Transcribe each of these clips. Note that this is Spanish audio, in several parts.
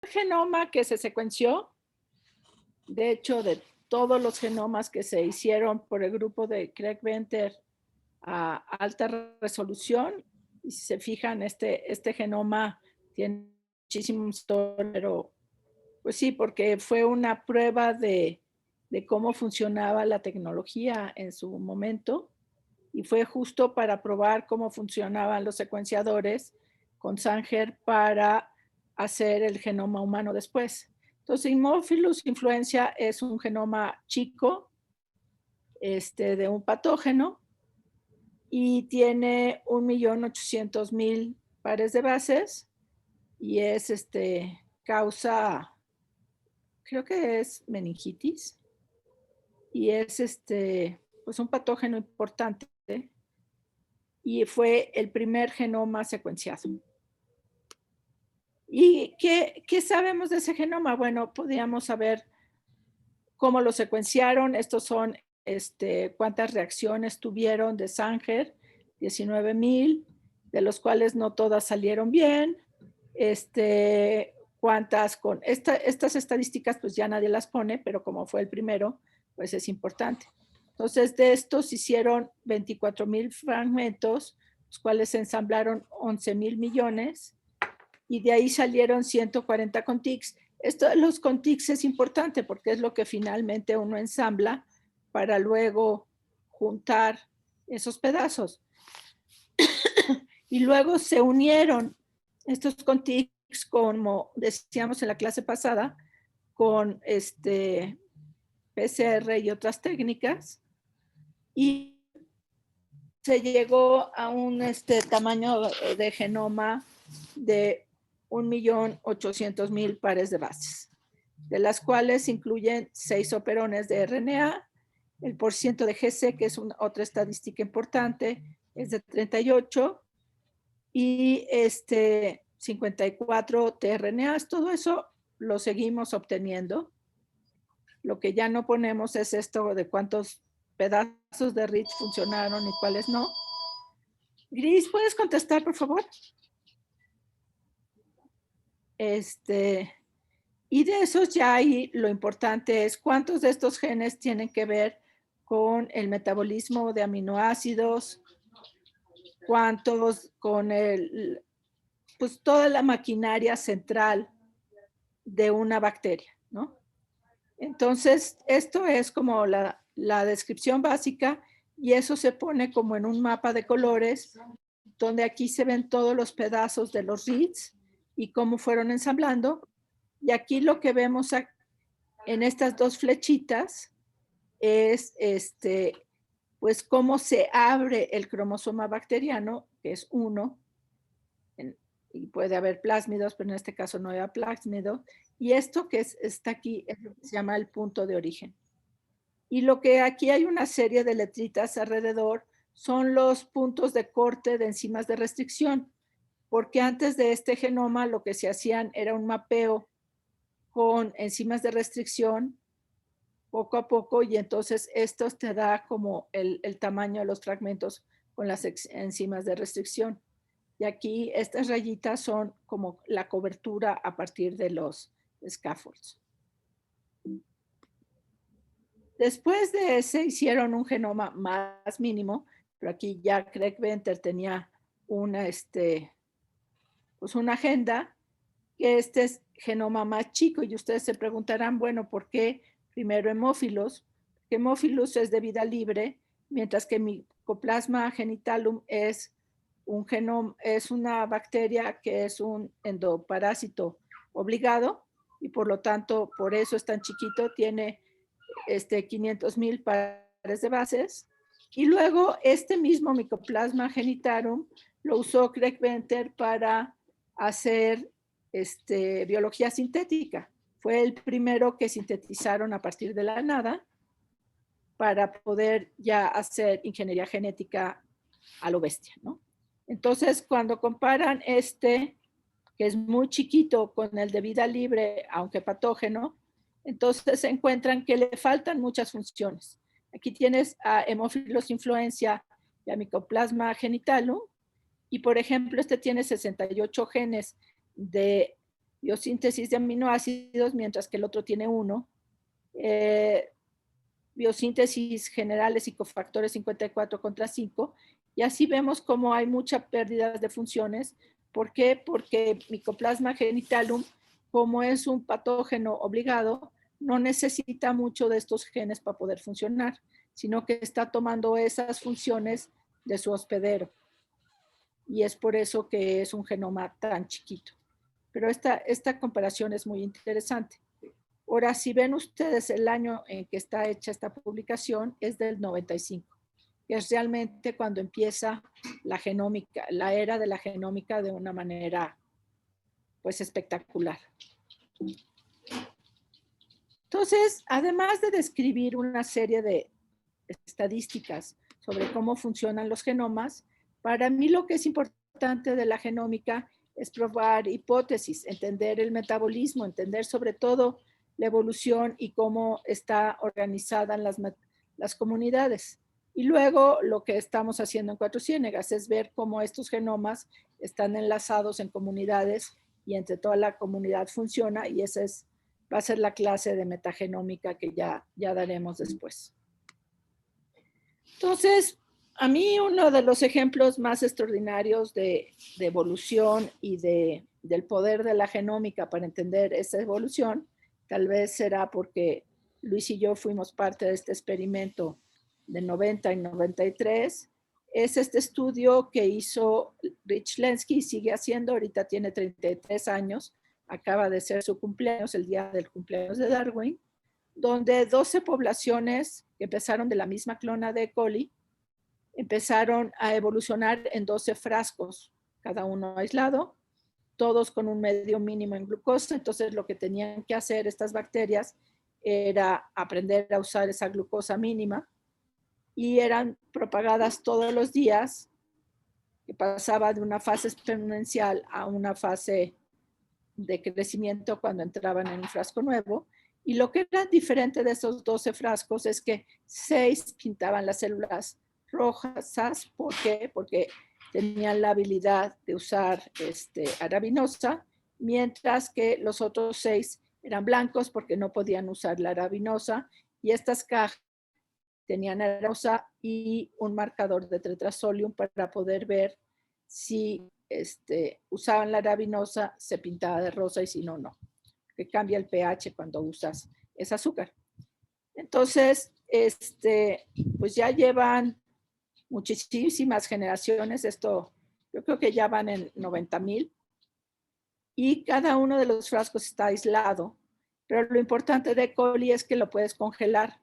genoma que se secuenció, de hecho, de todos los genomas que se hicieron por el grupo de Craig Venter a alta resolución, y si se fijan, este genoma tiene muchísimos, pero pues sí, porque fue una prueba de cómo funcionaba la tecnología en su momento, y fue justo para probar cómo funcionaban los secuenciadores con Sanger para hacer el genoma humano después. Entonces, Haemophilus influenza es un genoma chico de un patógeno y tiene 1.800.000 pares de bases y es causa, creo que es meningitis, y es pues un patógeno importante y fue el primer genoma secuenciado. ¿Y qué sabemos de ese genoma? Bueno, podríamos saber cómo lo secuenciaron. Estos son cuántas reacciones tuvieron de Sanger, 19,000, de los cuales no todas salieron bien. Cuántas con estas estadísticas, pues ya nadie las pone, pero como fue el primero, pues es importante. Entonces, de estos hicieron 24,000 fragmentos, los cuales se ensamblaron 11,000 millones, y de ahí salieron 140 contigs. Esto de los contigs es importante porque es lo que finalmente uno ensambla para luego juntar esos pedazos. Y luego se unieron estos contigs, como decíamos en la clase pasada, con PCR y otras técnicas, y se llegó a un tamaño de genoma de 1.800.000 pares de bases, de las cuales incluyen 6 operones de RNA, el porciento de GC, que es otra estadística importante, es de 38, y 54 tRNAs. Todo eso lo seguimos obteniendo. Lo que ya no ponemos es esto de cuántos pedazos de RIT funcionaron y cuáles no. Gris, ¿puedes contestar, por favor? Y de esos ya ahí lo importante es cuántos de estos genes tienen que ver con el metabolismo de aminoácidos, cuántos con pues toda la maquinaria central de una bacteria, ¿no? Entonces, esto es como la descripción básica, y eso se pone como en un mapa de colores, donde aquí se ven todos los pedazos de los RIDs y cómo fueron ensamblando. Y aquí lo que vemos en estas dos flechitas es pues cómo se abre el cromosoma bacteriano, que es 1, y puede haber plásmidos, pero en este caso no había plásmido, y esto que está aquí es lo que se llama el punto de origen. Y lo que aquí hay una serie de letritas alrededor son los puntos de corte de enzimas de restricción, porque antes de este genoma lo que se hacían era un mapeo con enzimas de restricción poco a poco, y entonces esto te da como el tamaño de los fragmentos con las enzimas de restricción. Y aquí estas rayitas son como la cobertura a partir de los scaffolds. Después de ese hicieron un genoma más mínimo, pero aquí ya Craig Venter tenía una, pues una agenda, que es genoma más chico, y ustedes se preguntarán, bueno, ¿por qué primero Haemophilus? Haemophilus es de vida libre, mientras que Mycoplasma genitalum es un genoma, es una bacteria que es un endoparásito obligado, y por lo tanto, por eso es tan chiquito, tiene 500,000 pares de bases. Y luego este mismo Mycoplasma genitarum lo usó Craig Venter para hacer biología sintética. Fue el primero que sintetizaron a partir de la nada para poder ya hacer ingeniería genética a lo bestia, ¿no? Entonces, cuando comparan que es muy chiquito, con el de vida libre, aunque patógeno, entonces se encuentran que le faltan muchas funciones. Aquí tienes a Haemophilus influenza y a Mycoplasma genitalum, y por ejemplo, tiene 68 genes de biosíntesis de aminoácidos, mientras que el otro tiene 1. Biosíntesis generales y cofactores 54 contra 5. Y así vemos cómo hay mucha pérdida de funciones. ¿Por qué? Porque Mycoplasma genitalum, como es un patógeno obligado, no necesita mucho de estos genes para poder funcionar, sino que está tomando esas funciones de su hospedero. Y es por eso que es un genoma tan chiquito. Pero esta comparación es muy interesante. Ahora, si ven ustedes el año en que está hecha esta publicación, es del 95. Es realmente cuando empieza la genómica, la era de la genómica de una manera, pues, espectacular. Entonces, además de describir una serie de estadísticas sobre cómo funcionan los genomas, para mí lo que es importante de la genómica es probar hipótesis, entender el metabolismo, entender sobre todo la evolución y cómo está organizada en las comunidades. Y luego lo que estamos haciendo en Cuatro Ciénegas es ver cómo estos genomas están enlazados en comunidades y entre toda la comunidad funciona, y esa va a ser la clase de metagenómica que ya daremos después. Entonces, a mí uno de los ejemplos más extraordinarios de evolución y del poder de la genómica para entender esa evolución, tal vez será porque Luis y yo fuimos parte de este experimento de 90 y 93, es este estudio que hizo Rich Lenski y sigue haciendo, ahorita tiene 33 años, acaba de ser su cumpleaños, el día del cumpleaños de Darwin, donde 12 poblaciones que empezaron de la misma clona de E. coli empezaron a evolucionar en 12 frascos, cada uno aislado, todos con un medio mínimo en glucosa. Entonces lo que tenían que hacer estas bacterias era aprender a usar esa glucosa mínima, y eran propagadas todos los días, que pasaba de una fase exponencial a una fase de crecimiento cuando entraban en un frasco nuevo. Y lo que era diferente de esos 12 frascos es que 6 pintaban las células rojas. ¿Por qué? Porque tenían la habilidad de usar arabinosa, mientras que los otros 6 eran blancos porque no podían usar la arabinosa, y estas cajas tenían arabinosa y un marcador de tetrazolium para poder ver si usaban la arabinosa, se pintaba de rosa, y si no, no. Que cambia el pH cuando usas ese azúcar. Entonces, pues ya llevan muchísimas generaciones. Esto, yo creo que ya van en 90,000. Y cada uno de los frascos está aislado. Pero lo importante de E. coli es que lo puedes congelar.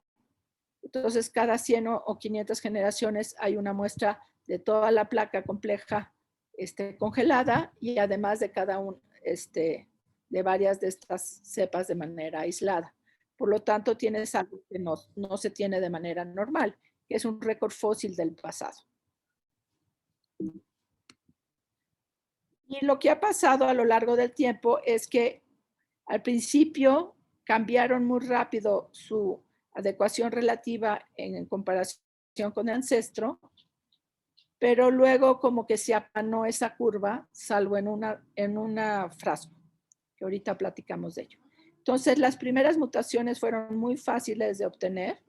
Entonces, cada 100 o 500 generaciones hay una muestra de toda la placa compleja congelada, y además de cada uno de varias de estas cepas de manera aislada. Por lo tanto, tienes algo que no se tiene de manera normal, que es un récord fósil del pasado. Y lo que ha pasado a lo largo del tiempo es que al principio cambiaron muy rápido su adecuación relativa en comparación con el ancestro, pero luego como que se aplanó esa curva, salvo en una frasco, que ahorita platicamos de ello. Entonces, las primeras mutaciones fueron muy fáciles de obtener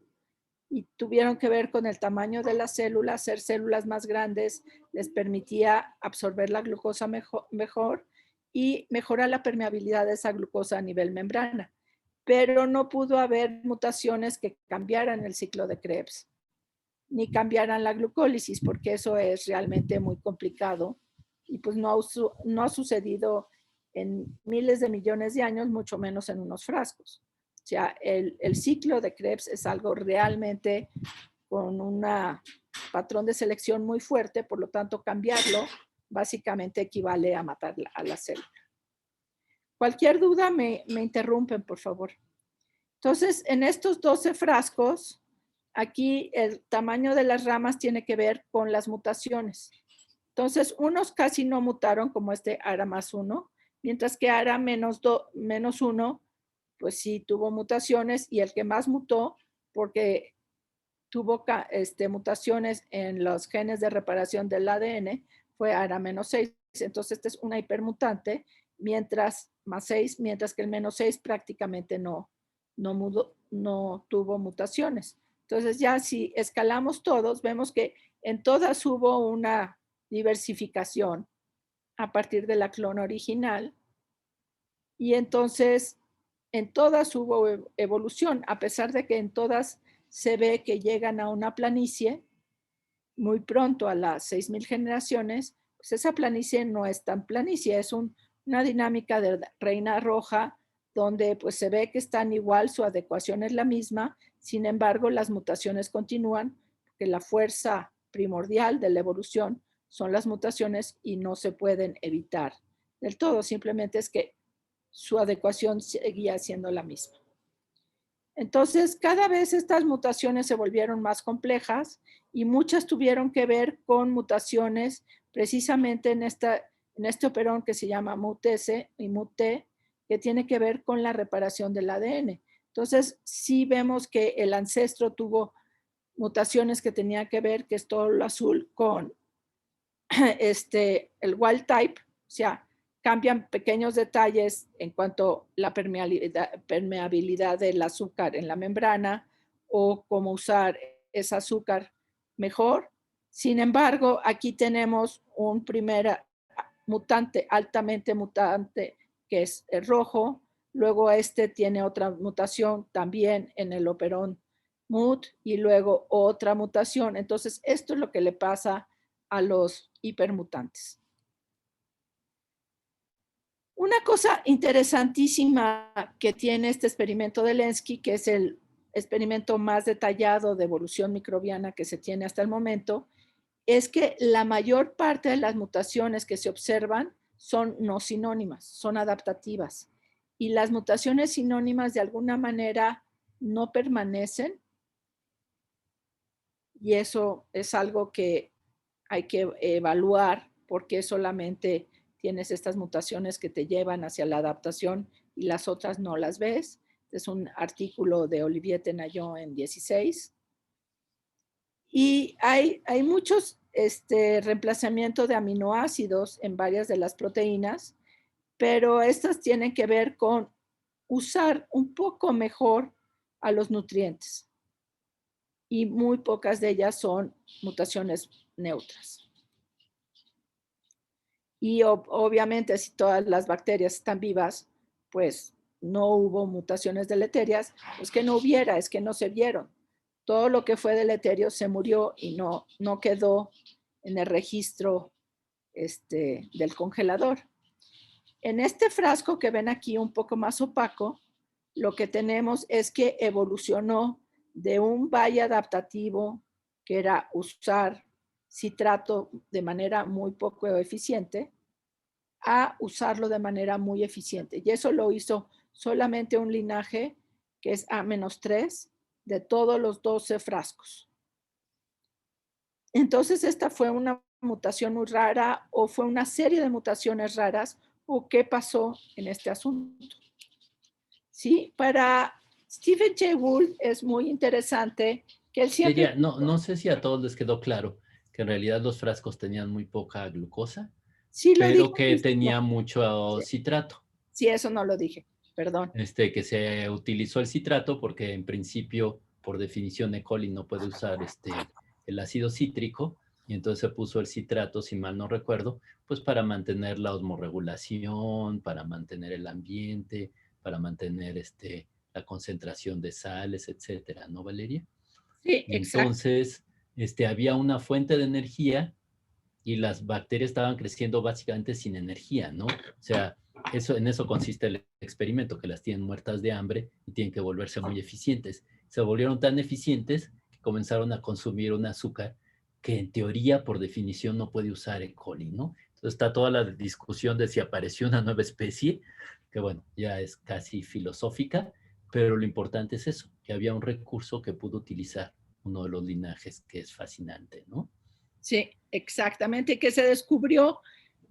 y tuvieron que ver con el tamaño de las células. Ser células más grandes les permitía absorber la glucosa mejor y mejorar la permeabilidad de esa glucosa a nivel membrana. Pero no pudo haber mutaciones que cambiaran el ciclo de Krebs, ni cambiaran la glucólisis, porque eso es realmente muy complicado y pues no ha sucedido en miles de millones de años, mucho menos en unos frascos. O sea, el ciclo de Krebs es algo realmente con un patrón de selección muy fuerte, por lo tanto cambiarlo básicamente equivale a matar a la célula. Cualquier duda me interrumpen, por favor. Entonces, en estos 12 frascos, aquí el tamaño de las ramas tiene que ver con las mutaciones. Entonces, unos casi no mutaron, como ARA más 1, mientras que ARA menos 1, pues sí tuvo mutaciones, y el que más mutó, porque tuvo mutaciones en los genes de reparación del ADN, fue ARA menos 6. Entonces, esta es una hipermutante mientras más 6, mientras que el menos 6 prácticamente no tuvo mutaciones. Entonces ya si escalamos todos, vemos que en todas hubo una diversificación a partir de la clona original y entonces en todas hubo evolución, a pesar de que en todas se ve que llegan a una planicie muy pronto a las 6,000 generaciones, pues esa planicie no es tan planicie, es una dinámica de reina roja donde pues se ve que están igual, su adecuación es la misma, sin embargo las mutaciones continúan, porque la fuerza primordial de la evolución son las mutaciones y no se pueden evitar del todo, simplemente es que su adecuación seguía siendo la misma. Entonces, cada vez estas mutaciones se volvieron más complejas y muchas tuvieron que ver con mutaciones precisamente en este operón que se llama MUT-S y MUT-T, que tiene que ver con la reparación del ADN. Entonces, sí vemos que el ancestro tuvo mutaciones que tenía que ver, que es todo lo azul, con el wild type, o sea, cambian pequeños detalles en cuanto a la permeabilidad del azúcar en la membrana o cómo usar ese azúcar mejor. Sin embargo, aquí tenemos un primer mutante, altamente mutante, que es el rojo. Luego tiene otra mutación también en el operón MUT y luego otra mutación. Entonces, esto es lo que le pasa a los hipermutantes. Una cosa interesantísima que tiene este experimento de Lenski, que es el experimento más detallado de evolución microbiana que se tiene hasta el momento, es que la mayor parte de las mutaciones que se observan son no sinónimas, son adaptativas. Y las mutaciones sinónimas de alguna manera no permanecen. Y eso es algo que hay que evaluar porque solamente tienes estas mutaciones que te llevan hacia la adaptación y las otras no las ves. Es un artículo de Olivier Tenayot en 16. Y hay muchos reemplazamientos de aminoácidos en varias de las proteínas, pero estas tienen que ver con usar un poco mejor a los nutrientes. Y muy pocas de ellas son mutaciones neutras. Y obviamente si todas las bacterias están vivas, pues no hubo mutaciones deleterias, pues que no hubiera, es que no se vieron. Todo lo que fue deleterio se murió y no quedó en el registro del congelador. En este frasco que ven aquí un poco más opaco, lo que tenemos es que evolucionó de un valle adaptativo que era usar citrato de manera muy poco eficiente a usarlo de manera muy eficiente. Y eso lo hizo solamente un linaje que es A-3 de todos los 12 frascos. Entonces, esta fue una mutación muy rara o fue una serie de mutaciones raras o qué pasó en este asunto. Sí, para Stephen Jay Gould es muy interesante que él siempre... No sé si a todos les quedó claro que en realidad los frascos tenían muy poca glucosa, Sí, lo dije. pero que tenía mucho citrato. Sí, eso no lo dije, perdón. Que se utilizó el citrato porque en principio, por definición, E. coli no puede usar el ácido cítrico, y entonces se puso el citrato, si mal no recuerdo, pues para mantener la osmorregulación, para mantener el ambiente, para mantener la concentración de sales, etcétera, ¿no, Valeria? Sí, Y exacto. entonces había una fuente de energía y las bacterias estaban creciendo básicamente sin energía, ¿no? O sea, en eso consiste el experimento, que las tienen muertas de hambre y tienen que volverse muy eficientes. Se volvieron tan eficientes que comenzaron a consumir un azúcar que en teoría, por definición, no puede usar E. coli, ¿no? Entonces está toda la discusión de si apareció una nueva especie, que bueno, ya es casi filosófica, pero lo importante es eso, que había un recurso que pudo utilizar uno de los linajes, que es fascinante, ¿no? Sí, exactamente, que se descubrió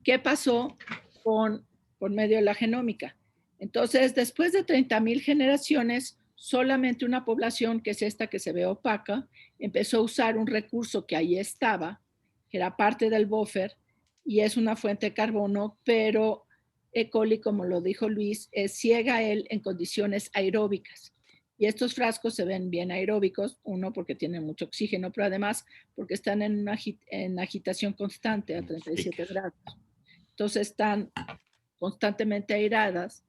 qué pasó por medio de la genómica. Entonces, después de 30,000 generaciones, solamente una población, que es esta que se ve opaca, empezó a usar un recurso que ahí estaba, que era parte del buffer, y es una fuente de carbono, pero E. coli, como lo dijo Luis, es ciega él en condiciones aeróbicas. Y estos frascos se ven bien aeróbicos, uno porque tienen mucho oxígeno, pero además porque están en agitación constante a 37 grados. Entonces están constantemente airadas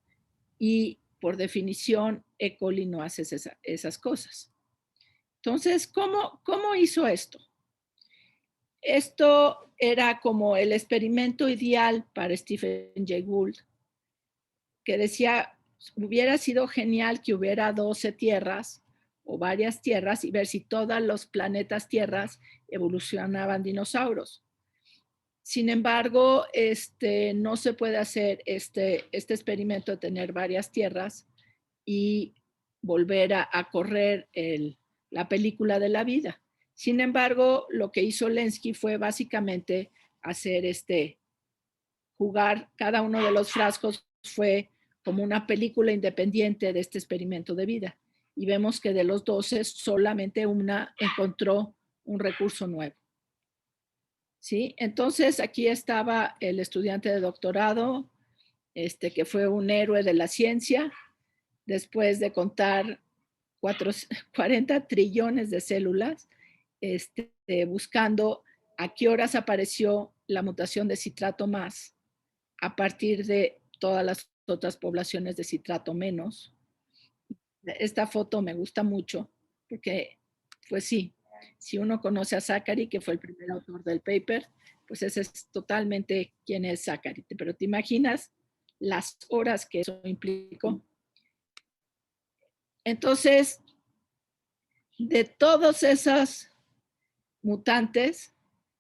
y por definición E. coli no hace esas cosas. Entonces, ¿cómo hizo esto? Esto era como el experimento ideal para Stephen Jay Gould, que decía, hubiera sido genial que hubiera 12 tierras o varias tierras y ver si todos los planetas tierras evolucionaban dinosaurios. Sin embargo, no se puede hacer este experimento de tener varias tierras y volver a correr la película de la vida. Sin embargo, lo que hizo Lenski fue básicamente hacer jugar, cada uno de los frascos fue como una película independiente de este experimento de vida. Y vemos que de los 12, solamente una encontró un recurso nuevo. ¿Sí? Entonces, aquí estaba el estudiante de doctorado, que fue un héroe de la ciencia, después de contar 40 trillones de células, buscando a qué horas apareció la mutación de citrato más a partir de todas las otras poblaciones de citrato menos. Esta foto me gusta mucho porque, pues sí, si uno conoce a Zachary, que fue el primer autor del paper, pues ese es totalmente quién es Zachary. Pero te imaginas las horas que eso implicó. Entonces, de todos esos mutantes,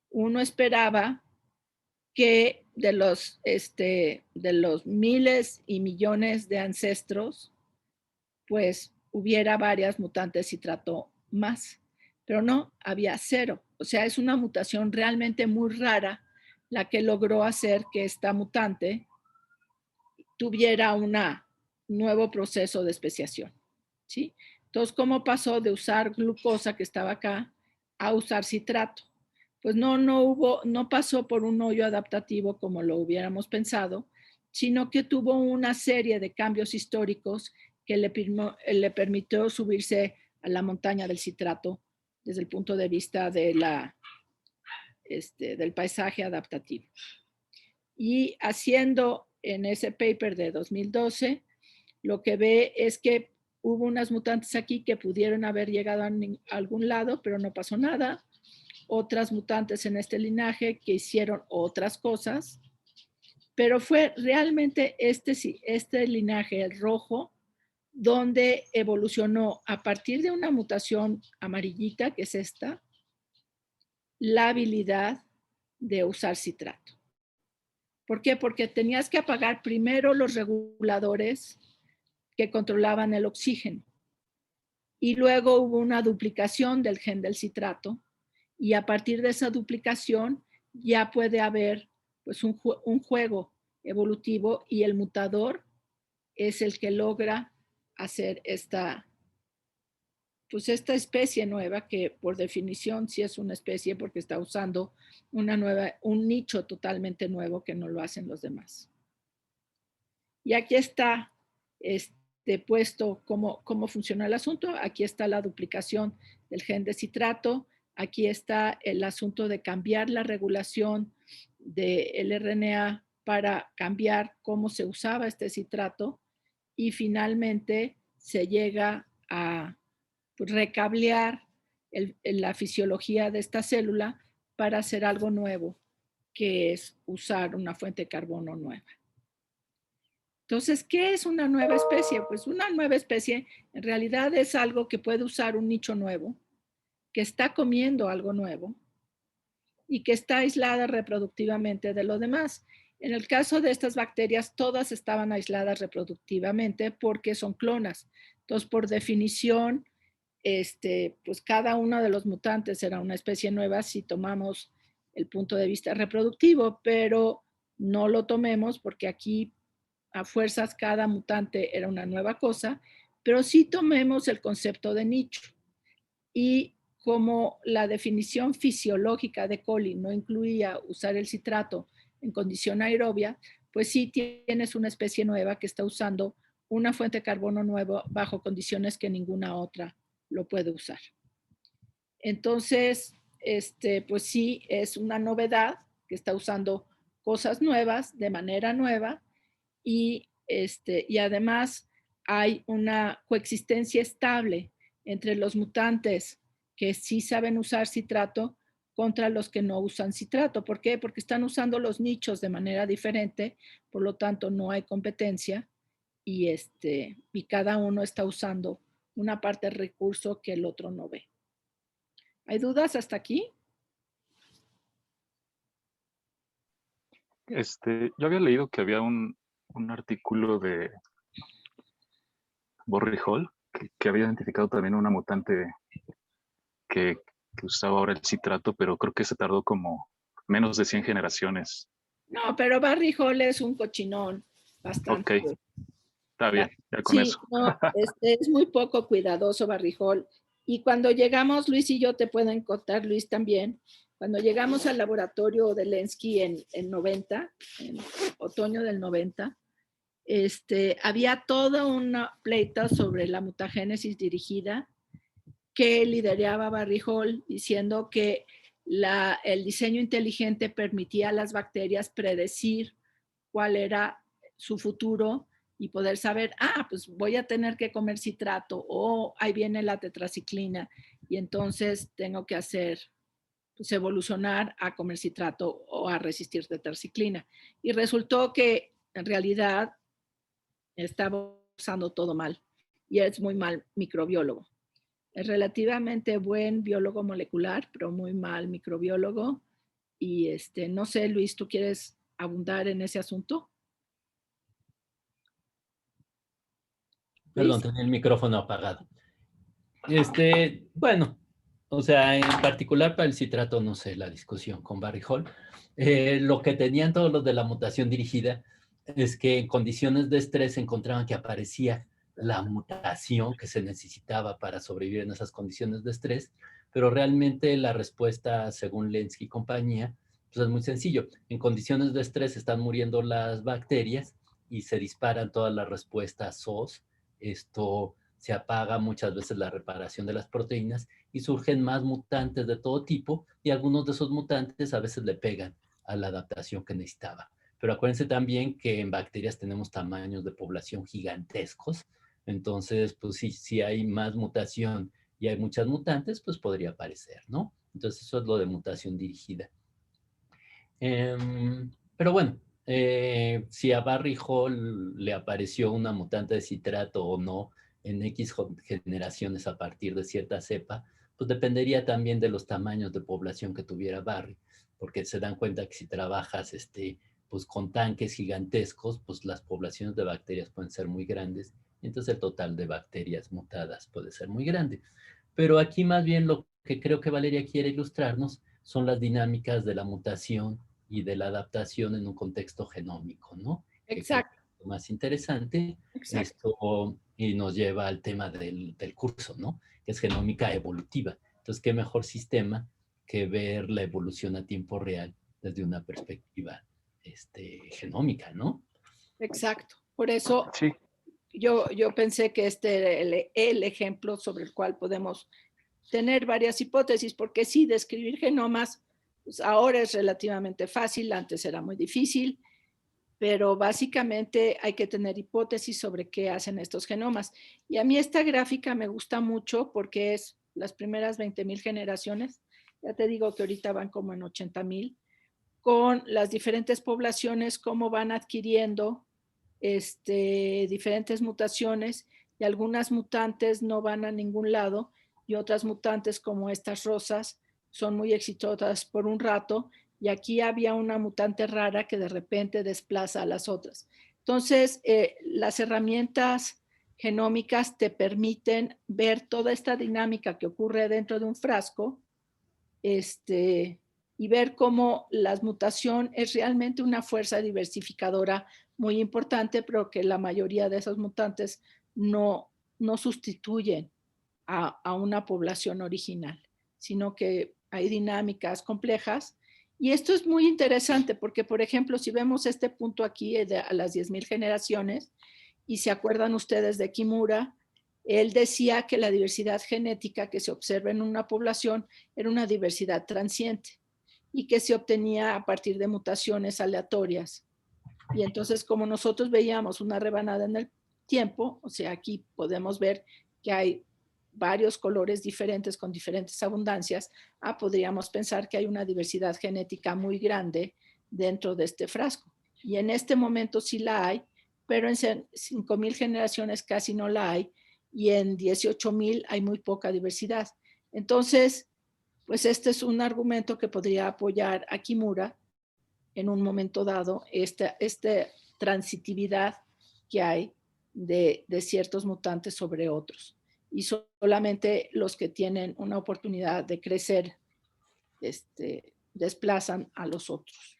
uno esperaba que de los miles y millones de ancestros, pues hubiera varias mutantes citrato más, pero no, había 0. O sea, es una mutación realmente muy rara la que logró hacer que esta mutante tuviera un nuevo proceso de especiación, ¿sí? Entonces, ¿cómo pasó de usar glucosa que estaba acá a usar citrato? Pues no pasó por un hoyo adaptativo como lo hubiéramos pensado, sino que tuvo una serie de cambios históricos que le permitió subirse a la montaña del citrato desde el punto de vista de del paisaje adaptativo. Y haciendo en ese paper de 2012, lo que ve es que hubo unas mutantes aquí que pudieron haber llegado a algún lado, pero no pasó nada. Otras mutantes en este linaje que hicieron otras cosas, pero fue realmente este linaje, el rojo, donde evolucionó a partir de una mutación amarillita, que es esta, la habilidad de usar citrato. ¿Por qué? Porque tenías que apagar primero los reguladores que controlaban el oxígeno. Y luego hubo una duplicación del gen del citrato y a partir de esa duplicación ya puede haber pues un juego evolutivo y el mutador es el que logra hacer esta especie nueva que por definición sí es una especie porque está usando un nicho totalmente nuevo que no lo hacen los demás. Y aquí está puesto cómo funciona el asunto. Aquí está la duplicación del gen de citrato. Aquí está el asunto de cambiar la regulación del RNA para cambiar cómo se usaba este citrato. Y finalmente se llega a recablear la fisiología de esta célula para hacer algo nuevo, que es usar una fuente de carbono nueva. Entonces, ¿qué es una nueva especie? Pues una nueva especie en realidad es algo que puede usar un nicho nuevo, que está comiendo algo nuevo y que está aislada reproductivamente de lo demás. En el caso de estas bacterias, todas estaban aisladas reproductivamente porque son clonas. Entonces, por definición, pues cada uno de los mutantes era una especie nueva si tomamos el punto de vista reproductivo, pero no lo tomemos porque aquí a fuerzas cada mutante era una nueva cosa, pero sí tomemos el concepto de nicho. Y como la definición fisiológica de coli no incluía usar el citrato en condición aerobia, pues sí tienes una especie nueva que está usando una fuente de carbono nuevo bajo condiciones que ninguna otra lo puede usar. Entonces, pues sí, es una novedad que está usando cosas nuevas de manera nueva y además hay una coexistencia estable entre los mutantes que sí saben usar citrato contra los que no usan citrato. ¿Por qué? Porque están usando los nichos de manera diferente, por lo tanto no hay competencia y, y cada uno está usando una parte del recurso que el otro no ve. ¿Hay dudas hasta aquí? Yo había leído que había un artículo de Barry Hall que había identificado también una mutante que usaba ahora el citrato, pero creo que se tardó como menos de 100 generaciones. No, pero Barry Hall es un cochinón bastante. Ok, está bien, ya con Sí, eso. no, es muy poco cuidadoso Barry Hall. Y cuando llegamos, Luis y yo te pueden contar, Luis también, cuando llegamos al laboratorio de Lenski en 90, en otoño del 90, había toda una pleita sobre la mutagénesis dirigida que lideraba Barry Hall, diciendo que el diseño inteligente permitía a las bacterias predecir cuál era su futuro y poder saber, pues voy a tener que comer citrato o ahí viene la tetraciclina y entonces tengo que hacer, pues evolucionar a comer citrato o a resistir tetraciclina. Y resultó que en realidad estaba usando todo mal y es muy mal microbiólogo. Es relativamente buen biólogo molecular, pero muy mal microbiólogo. Y no sé, Luis, ¿tú quieres abundar en ese asunto? Perdón, Luis. tenía el micrófono apagado. Bueno, o sea, en particular para el citrato, no sé, la discusión con Barry Hall. Lo que tenían todos los de la mutación dirigida es que en condiciones de estrés encontraban que aparecía la mutación que se necesitaba para sobrevivir en esas condiciones de estrés, pero realmente la respuesta, según Lenski y compañía, pues es muy sencillo. En condiciones de estrés están muriendo las bacterias y se disparan todas las respuestas SOS. Se apaga muchas veces la reparación de las proteínas y surgen más mutantes de todo tipo y algunos de esos mutantes a veces le pegan a la adaptación que necesitaba. Pero acuérdense también que en bacterias tenemos tamaños de población gigantescos, entonces pues si hay más mutación y hay muchas mutantes, pues podría aparecer, ¿no? Entonces eso es lo de mutación dirigida. Pero bueno, si a Barry Hall le apareció una mutante de citrato o no en X generaciones a partir de cierta cepa, pues dependería también de los tamaños de población que tuviera Barry, porque se dan cuenta que si trabajas pues con tanques gigantescos, pues las poblaciones de bacterias pueden ser muy grandes, y entonces el total de bacterias mutadas puede ser muy grande. Pero aquí más bien lo que creo que Valeria quiere ilustrarnos son las dinámicas de la mutación y de la adaptación en un contexto genómico, ¿no? Que creo que Exacto, es lo más interesante. exacto. Y nos lleva al tema del curso, ¿no? Que es genómica evolutiva. Entonces, ¿qué mejor sistema que ver la evolución a tiempo real desde una perspectiva genómica, ¿no? Exacto. Por eso Sí, yo pensé que este era el ejemplo sobre el cual podemos tener varias hipótesis, porque sí, describir genomas, pues ahora es relativamente fácil, antes era muy difícil, pero básicamente hay que tener hipótesis sobre qué hacen estos genomas. Y a mí esta gráfica me gusta mucho porque es las primeras 20,000 generaciones, ya te digo que ahorita van como en 80,000, con las diferentes poblaciones, cómo van adquiriendo diferentes mutaciones y algunas mutantes no van a ningún lado y otras mutantes como estas rosas son muy exitosas por un rato y aquí había una mutante rara que de repente desplaza a las otras. Entonces, las herramientas genómicas te permiten ver toda esta dinámica que ocurre dentro de un frasco, y ver cómo la mutación es realmente una fuerza diversificadora muy importante, pero que la mayoría de esos mutantes no sustituyen a una población original, sino que hay dinámicas complejas Y esto es muy interesante porque, por ejemplo, si vemos este punto aquí a las 10.000 generaciones, y se acuerdan ustedes de Kimura, él decía que la diversidad genética que se observa en una población era una diversidad transiente y que se obtenía a partir de mutaciones aleatorias. Y entonces, como nosotros veíamos una rebanada en el tiempo, o sea, aquí podemos ver que hay varios colores diferentes con diferentes abundancias, podríamos pensar que hay una diversidad genética muy grande dentro de este frasco. Y en este momento sí la hay, pero en 5.000 generaciones casi no la hay, y en 18.000 hay muy poca diversidad. Entonces, pues este es un argumento que podría apoyar a Kimura en un momento dado, esta transitividad que hay de ciertos mutantes sobre otros. Y solamente los que tienen una oportunidad de crecer desplazan a los otros.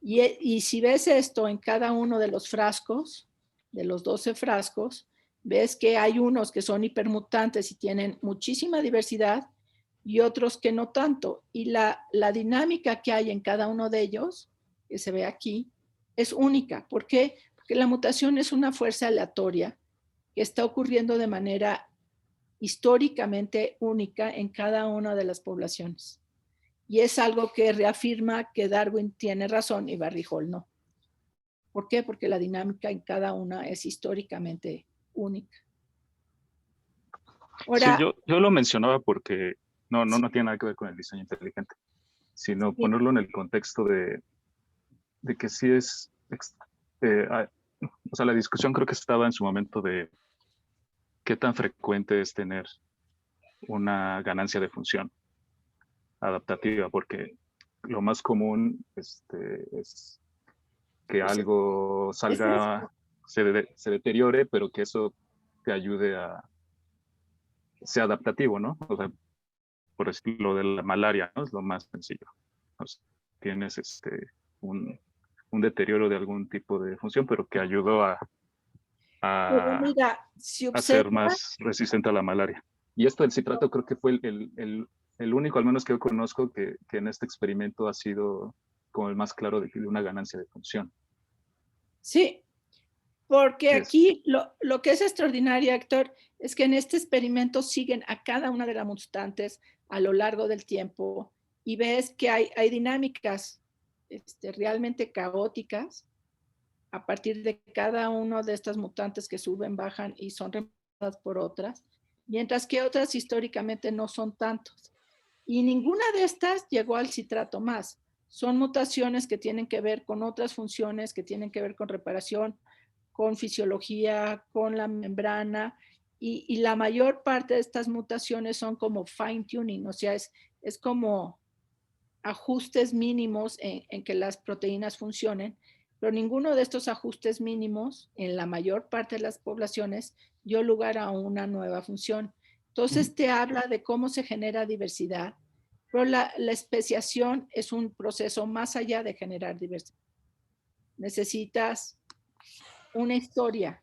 Y si ves esto en cada uno de los frascos, de los 12 frascos, ves que hay unos que son hipermutantes y tienen muchísima diversidad y otros que no tanto. Y la dinámica que hay en cada uno de ellos, que se ve aquí, es única. ¿Por qué? Porque la mutación es una fuerza aleatoria que está ocurriendo de manera históricamente única en cada una de las poblaciones. Y es algo que reafirma que Darwin tiene razón y Barry-Hall no. ¿Por qué? Porque la dinámica en cada una es históricamente única. Ahora, sí, yo lo mencionaba porque no tiene nada que ver con el diseño inteligente, sino sí, ponerlo en el contexto de que sí es, o sea, la discusión creo que estaba en su momento de qué tan frecuente es tener una ganancia de función adaptativa, porque lo más común es que algo salga, se deteriore, pero que eso te ayude a sea adaptativo, ¿no? O sea, por ejemplo, lo de la malaria, ¿no? Es lo más sencillo. O sea, tienes un deterioro de algún tipo de función, pero que ayudó a mira, si a ser más resistente a la malaria. Y esto del citrato creo que fue el único, al menos que yo conozco, que en este experimento ha sido como el más claro de una ganancia de función. Sí, porque aquí lo que es extraordinario, Héctor, es que en este experimento siguen a cada una de las mutantes a lo largo del tiempo y ves que hay dinámicas realmente caóticas a partir de cada una de estas mutantes que suben, bajan y son reemplazadas por otras, mientras que otras históricamente no son tantos. Y ninguna de estas llegó al citrato más. Son mutaciones que tienen que ver con otras funciones, que tienen que ver con reparación, con fisiología, con la membrana, y la mayor parte de estas mutaciones son como fine tuning, o sea, es como ajustes mínimos en que las proteínas funcionen, pero ninguno de estos ajustes mínimos en la mayor parte de las poblaciones dio lugar a una nueva función. Entonces te habla de cómo se genera diversidad, pero la especiación es un proceso más allá de generar diversidad. Necesitas una historia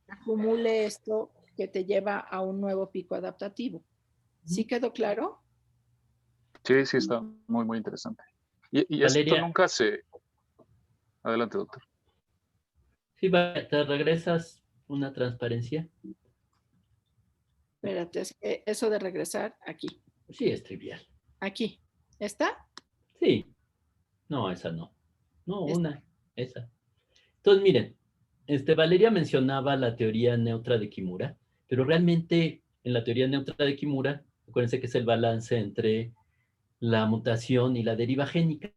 que acumule esto que te lleva a un nuevo pico adaptativo. ¿Sí quedó claro? Sí, sí, está muy, muy interesante. Y esto nunca se... Adelante, doctor. Sí, ¿te regresas una transparencia? Espérate, eso de regresar aquí. Sí, es trivial. Aquí. ¿Está? Sí. No, esa no. No, esa. Entonces, miren, Valeria mencionaba la teoría neutra de Kimura, pero realmente en la teoría neutra de Kimura, acuérdense que es el balance entre la mutación y la deriva génica.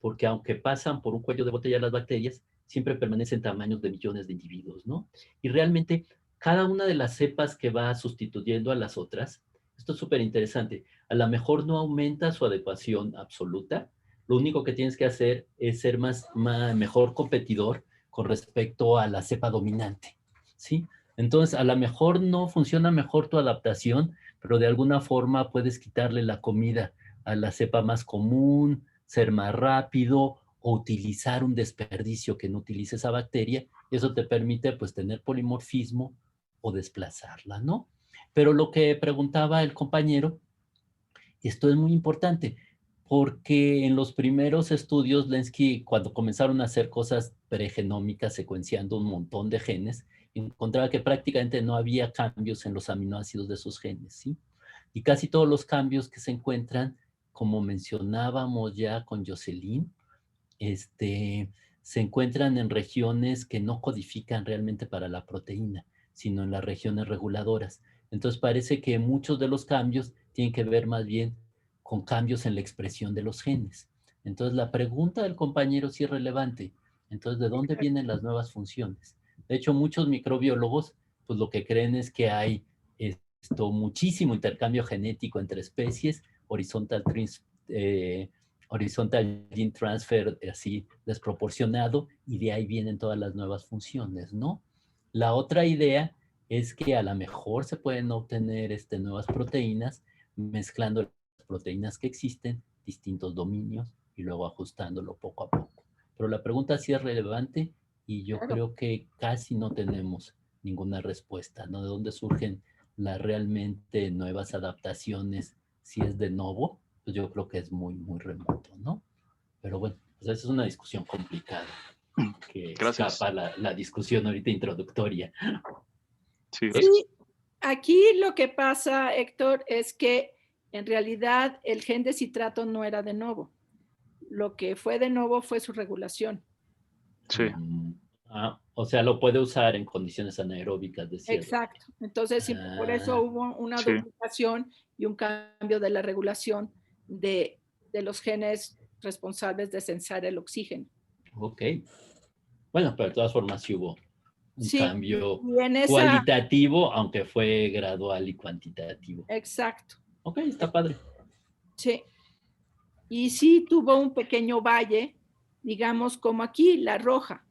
Porque aunque pasan por un cuello de botella las bacterias, siempre permanecen tamaños de millones de individuos, ¿no? Y realmente cada una de las cepas que va sustituyendo a las otras, esto es súper interesante, a lo mejor no aumenta su adecuación absoluta, lo único que tienes que hacer es ser mejor competidor con respecto a la cepa dominante, ¿sí? Entonces, a lo mejor no funciona mejor tu adaptación, pero de alguna forma puedes quitarle la comida a la cepa más común, ser más rápido o utilizar un desperdicio que no utilice esa bacteria. Eso te permite pues tener polimorfismo o desplazarla, ¿no? Pero lo que preguntaba el compañero, esto es muy importante, porque en los primeros estudios, Lenski, cuando comenzaron a hacer cosas pregenómicas, secuenciando un montón de genes, encontraba que prácticamente no había cambios en los aminoácidos de esos genes, ¿sí? Y casi todos los cambios que se encuentran, como mencionábamos ya con Jocelyn, se encuentran en regiones que no codifican realmente para la proteína, sino en las regiones reguladoras. Entonces parece que muchos de los cambios tienen que ver más bien con cambios en la expresión de los genes. Entonces la pregunta del compañero sí es relevante. Entonces, ¿de dónde vienen las nuevas funciones? De hecho, muchos microbiólogos, pues lo que creen es que hay muchísimo intercambio genético entre especies, horizontal gene transfer así desproporcionado, y de ahí vienen todas las nuevas funciones, ¿no? La otra idea es que a lo mejor se pueden obtener nuevas proteínas mezclando las proteínas que existen, distintos dominios, y luego ajustándolo poco a poco. Pero la pregunta sí es relevante y yo creo que casi no tenemos ninguna respuesta, ¿no? ¿De dónde surgen las realmente nuevas adaptaciones? Si es de novo, pues yo creo que es muy, muy remoto, ¿no? Pero bueno, pues esa es una discusión complicada que Gracias. escapa la discusión ahorita introductoria. Sí, gracias. Sí, aquí lo que pasa, Héctor, es que en realidad el gen de citrato no era de novo. Lo que fue de novo fue su regulación. Sí. O sea, lo puede usar en condiciones anaeróbicas de cierto. Exacto. Entonces, por eso hubo una Sí. duplicación y un cambio de la regulación de los genes responsables de sensar el oxígeno. Ok. Bueno, pero de todas formas sí hubo un cambio y en esa, cualitativo, aunque fue gradual y cuantitativo. exacto. Ok, está padre. Sí. Y sí tuvo un pequeño valle, digamos como aquí, la roja.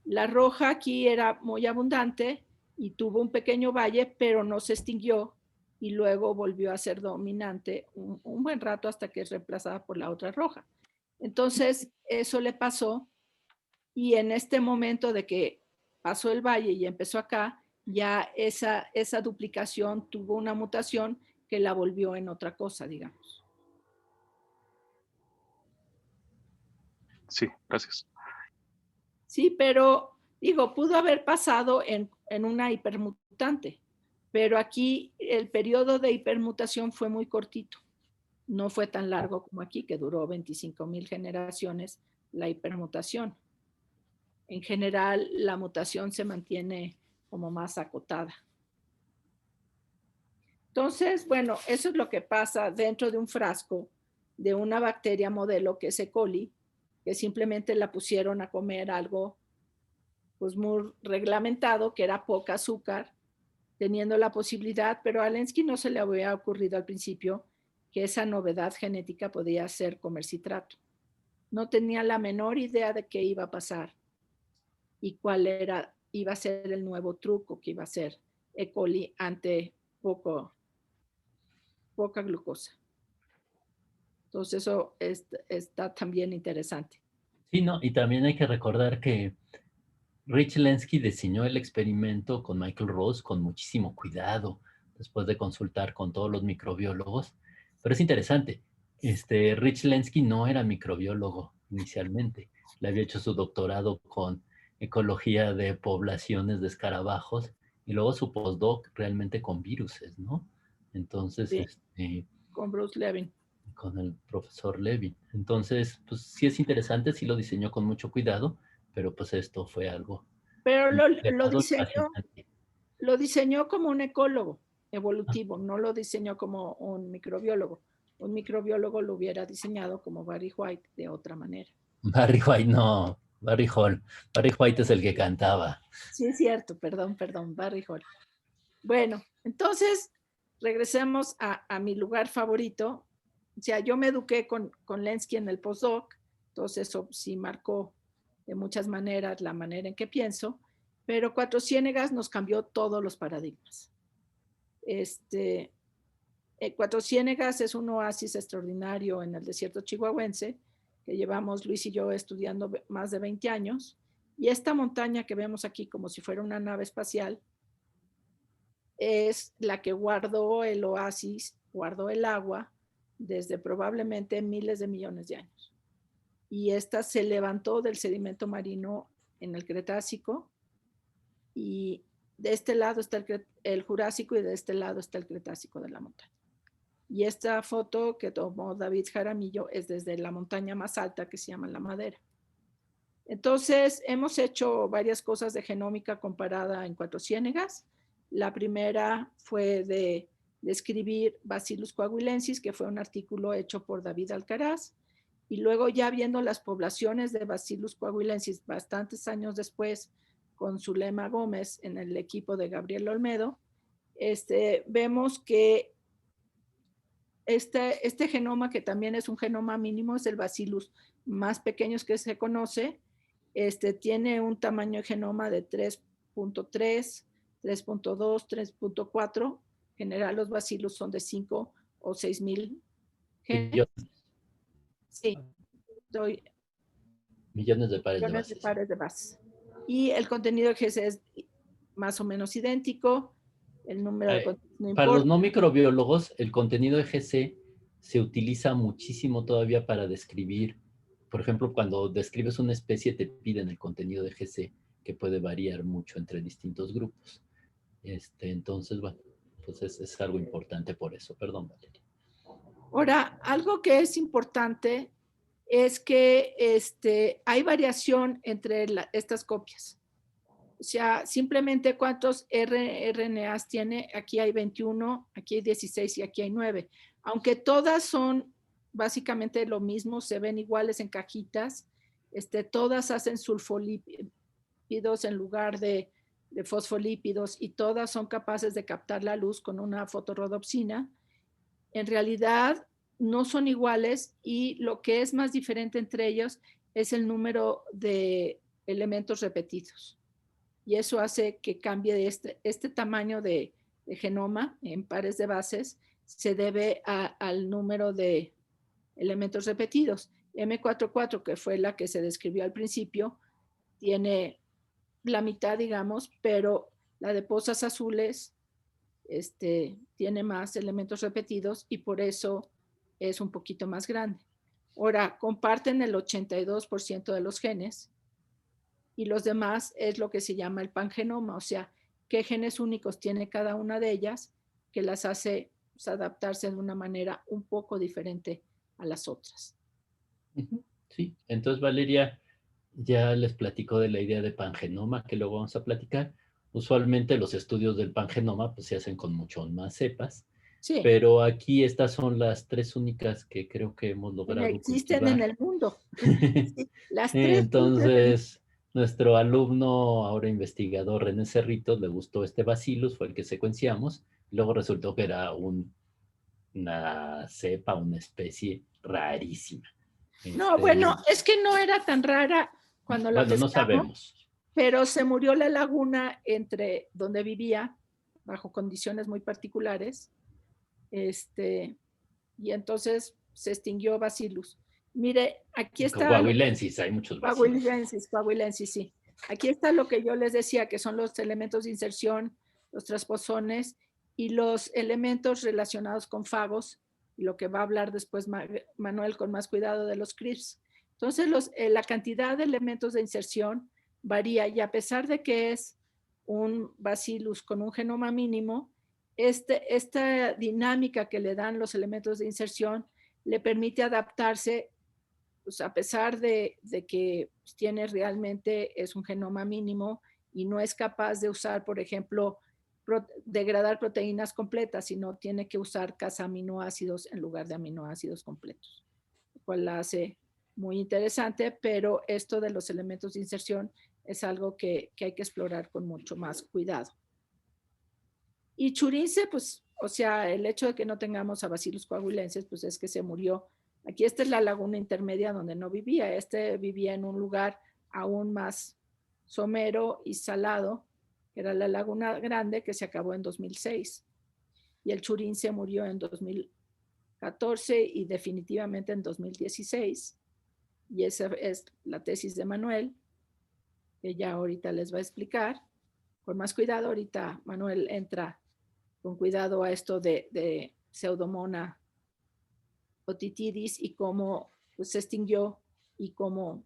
La roja aquí era muy abundante y tuvo un pequeño valle, pero no se extinguió y luego volvió a ser dominante un buen rato hasta que es reemplazada por la otra roja. Entonces, eso le pasó y en este momento de que pasó el valle y empezó acá, ya esa duplicación tuvo una mutación que la volvió en otra cosa, digamos. Sí, gracias. Sí, pero digo, pudo haber pasado en una hipermutante, pero aquí el periodo de hipermutación fue muy cortito. No fue tan largo como aquí, que duró 25,000 generaciones la hipermutación. En general, la mutación se mantiene como más acotada. Entonces, bueno, eso es lo que pasa dentro de un frasco de una bacteria modelo que es E. coli, que simplemente la pusieron a comer algo pues muy reglamentado, que era poca azúcar, teniendo la posibilidad, pero a Lenski no se le había ocurrido al principio que esa novedad genética podía ser comer citrato. No tenía la menor idea de qué iba a pasar y cuál iba a ser el nuevo truco que iba a ser E. coli ante poca glucosa. Entonces eso está también interesante. Sí, no, y también hay que recordar que Rich Lenski diseñó el experimento con Michael Rose con muchísimo cuidado, después de consultar con todos los microbiólogos. Pero es interesante, Rich Lenski no era microbiólogo inicialmente. Le había hecho su doctorado con ecología de poblaciones de escarabajos y luego su postdoc realmente con viruses, ¿no? Entonces, sí, con Bruce Levin. Con el profesor Levin. Entonces, pues sí es interesante, sí lo diseñó con mucho cuidado, pero pues esto fue algo. Pero lo diseñó como un ecólogo evolutivo, no lo diseñó como un microbiólogo. Un microbiólogo lo hubiera diseñado como Barry White de otra manera. Barry White no, Barry Hall. Barry White es el que cantaba. Sí, es cierto, perdón, Barry Hall. Bueno, entonces regresemos a mi lugar favorito. O sea, yo me eduqué con Lenski en el postdoc, entonces eso sí marcó de muchas maneras la manera en que pienso, pero Cuatro Ciénegas nos cambió todos los paradigmas. Cuatro Ciénegas es un oasis extraordinario en el desierto chihuahuense que llevamos Luis y yo estudiando más de 20 años. Y esta montaña que vemos aquí como si fuera una nave espacial es la que guardó el oasis, guardó el agua desde probablemente miles de millones de años. Y esta se levantó del sedimento marino en el Cretácico, y de este lado está el Jurásico y de este lado está el Cretácico de la montaña. Y esta foto que tomó David Jaramillo es desde la montaña más alta, que se llama La Madera. Entonces, hemos hecho varias cosas de genómica comparada en Cuatro Ciénegas. La primera fue de describir Bacillus coahuilensis, que fue un artículo hecho por David Alcaraz. Y luego, ya viendo las poblaciones de Bacillus coahuilensis bastantes años después, con Zulema Gómez en el equipo de Gabriel Olmedo, vemos que este genoma, que también es un genoma mínimo, es el Bacillus más pequeño que se conoce. Tiene un tamaño de genoma de 3.3, 3.2, 3.4. En general, los Bacillus son de 5 o 6 mil genes. Sí, doy Millones de pares de bases. Y el contenido de GC es más o menos idéntico. El número de no para los importa. no microbiólogos, el contenido de GC se utiliza muchísimo todavía para describir. Por ejemplo, cuando describes una especie te piden el contenido de GC, que puede variar mucho entre distintos grupos. Entonces, bueno, pues es algo importante por eso. Perdón, Valeria. Ahora, algo que es importante es que hay variación entre estas copias. O sea, simplemente cuántos RNAs tiene. Aquí hay 21, aquí hay 16 y aquí hay 9. Aunque todas son básicamente lo mismo, se ven iguales en cajitas, todas hacen sulfolípidos en lugar de fosfolípidos, y todas son capaces de captar la luz con una fotorrodopsina. En realidad no son iguales, y lo que es más diferente entre ellos es el número de elementos repetidos. Y eso hace que cambie de este tamaño de genoma en pares de bases, se debe al número de elementos repetidos. M44, que fue la que se describió al principio, tiene la mitad, digamos, pero la de pozas azules tiene más elementos repetidos y por eso es un poquito más grande. Ahora, comparten el 82% de los genes, y los demás es lo que se llama el pangenoma, o sea, qué genes únicos tiene cada una de ellas, que las hace adaptarse de una manera un poco diferente a las otras. Sí, entonces Valeria ya les platicó de la idea de pangenoma, que luego vamos a platicar. Usualmente los estudios del pangenoma pues se hacen con mucho más cepas, sí, pero aquí estas son las tres únicas que creo que hemos logrado existen cultivar. en el mundo. Sí, las tres. Entonces, nuestro alumno, ahora investigador, René Cerritos, le gustó este Bacillus, fue el que secuenciamos. Luego resultó que era una cepa, una especie rarísima. No, bueno, es que no era tan rara cuando la pescamos, no sabemos. pero se murió la laguna entre donde vivía, bajo condiciones muy particulares, y entonces se extinguió Bacillus. Mire, aquí está. Coahuilensis, hay muchos Bacillus. Coahuilensis, sí. Aquí está lo que yo les decía, que son los elementos de inserción, los transposones y los elementos relacionados con fagos, y lo que va a hablar después Manuel con más cuidado de los CRISPs. Entonces, la cantidad de elementos de inserción varía, y a pesar de que es un Bacillus con un genoma mínimo, esta dinámica que le dan los elementos de inserción le permite adaptarse, pues, a pesar de que tiene realmente, es un genoma mínimo y no es capaz de usar, por ejemplo, degradar proteínas completas, sino tiene que usar casaminoácidos en lugar de aminoácidos completos, lo cual la hace muy interesante, pero esto de los elementos de inserción es algo que hay que explorar con mucho más cuidado. Y Churince, pues, o sea, el hecho de que no tengamos a Bacillus coahuilensis, pues es que se murió. Aquí esta es la laguna intermedia donde no vivía. Vivía en un lugar aún más somero y salado, que era la Laguna Grande, que se acabó en 2006. Y el Churince murió en 2014 y definitivamente en 2016. Y esa es la tesis de Manuel, que ya ahorita les va a explicar. Con más cuidado, ahorita Manuel entra con cuidado a esto de Pseudomonas otitidis y cómo pues, se extinguió y cómo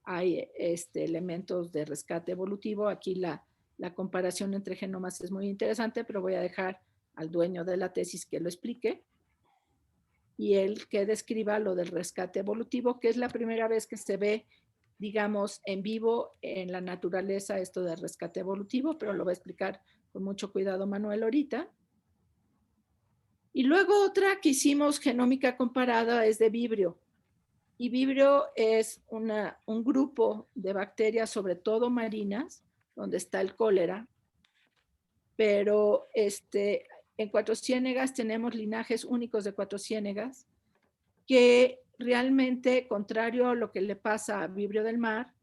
hay elementos de rescate evolutivo. Aquí la comparación entre genomas es muy interesante, pero voy a dejar al dueño de la tesis que lo explique y él que describa lo del rescate evolutivo, que es la primera vez que se ve, digamos, en vivo en la naturaleza esto del rescate evolutivo, pero lo va a explicar con mucho cuidado Manuel ahorita. Y luego otra que hicimos genómica comparada es de Vibrio. Y Vibrio es un grupo de bacterias, sobre todo marinas, donde está el cólera. Pero en Cuatro Ciénegas tenemos linajes únicos de Cuatro Ciénegas que realmente, contrario a lo que le pasa a Vibrio del mar,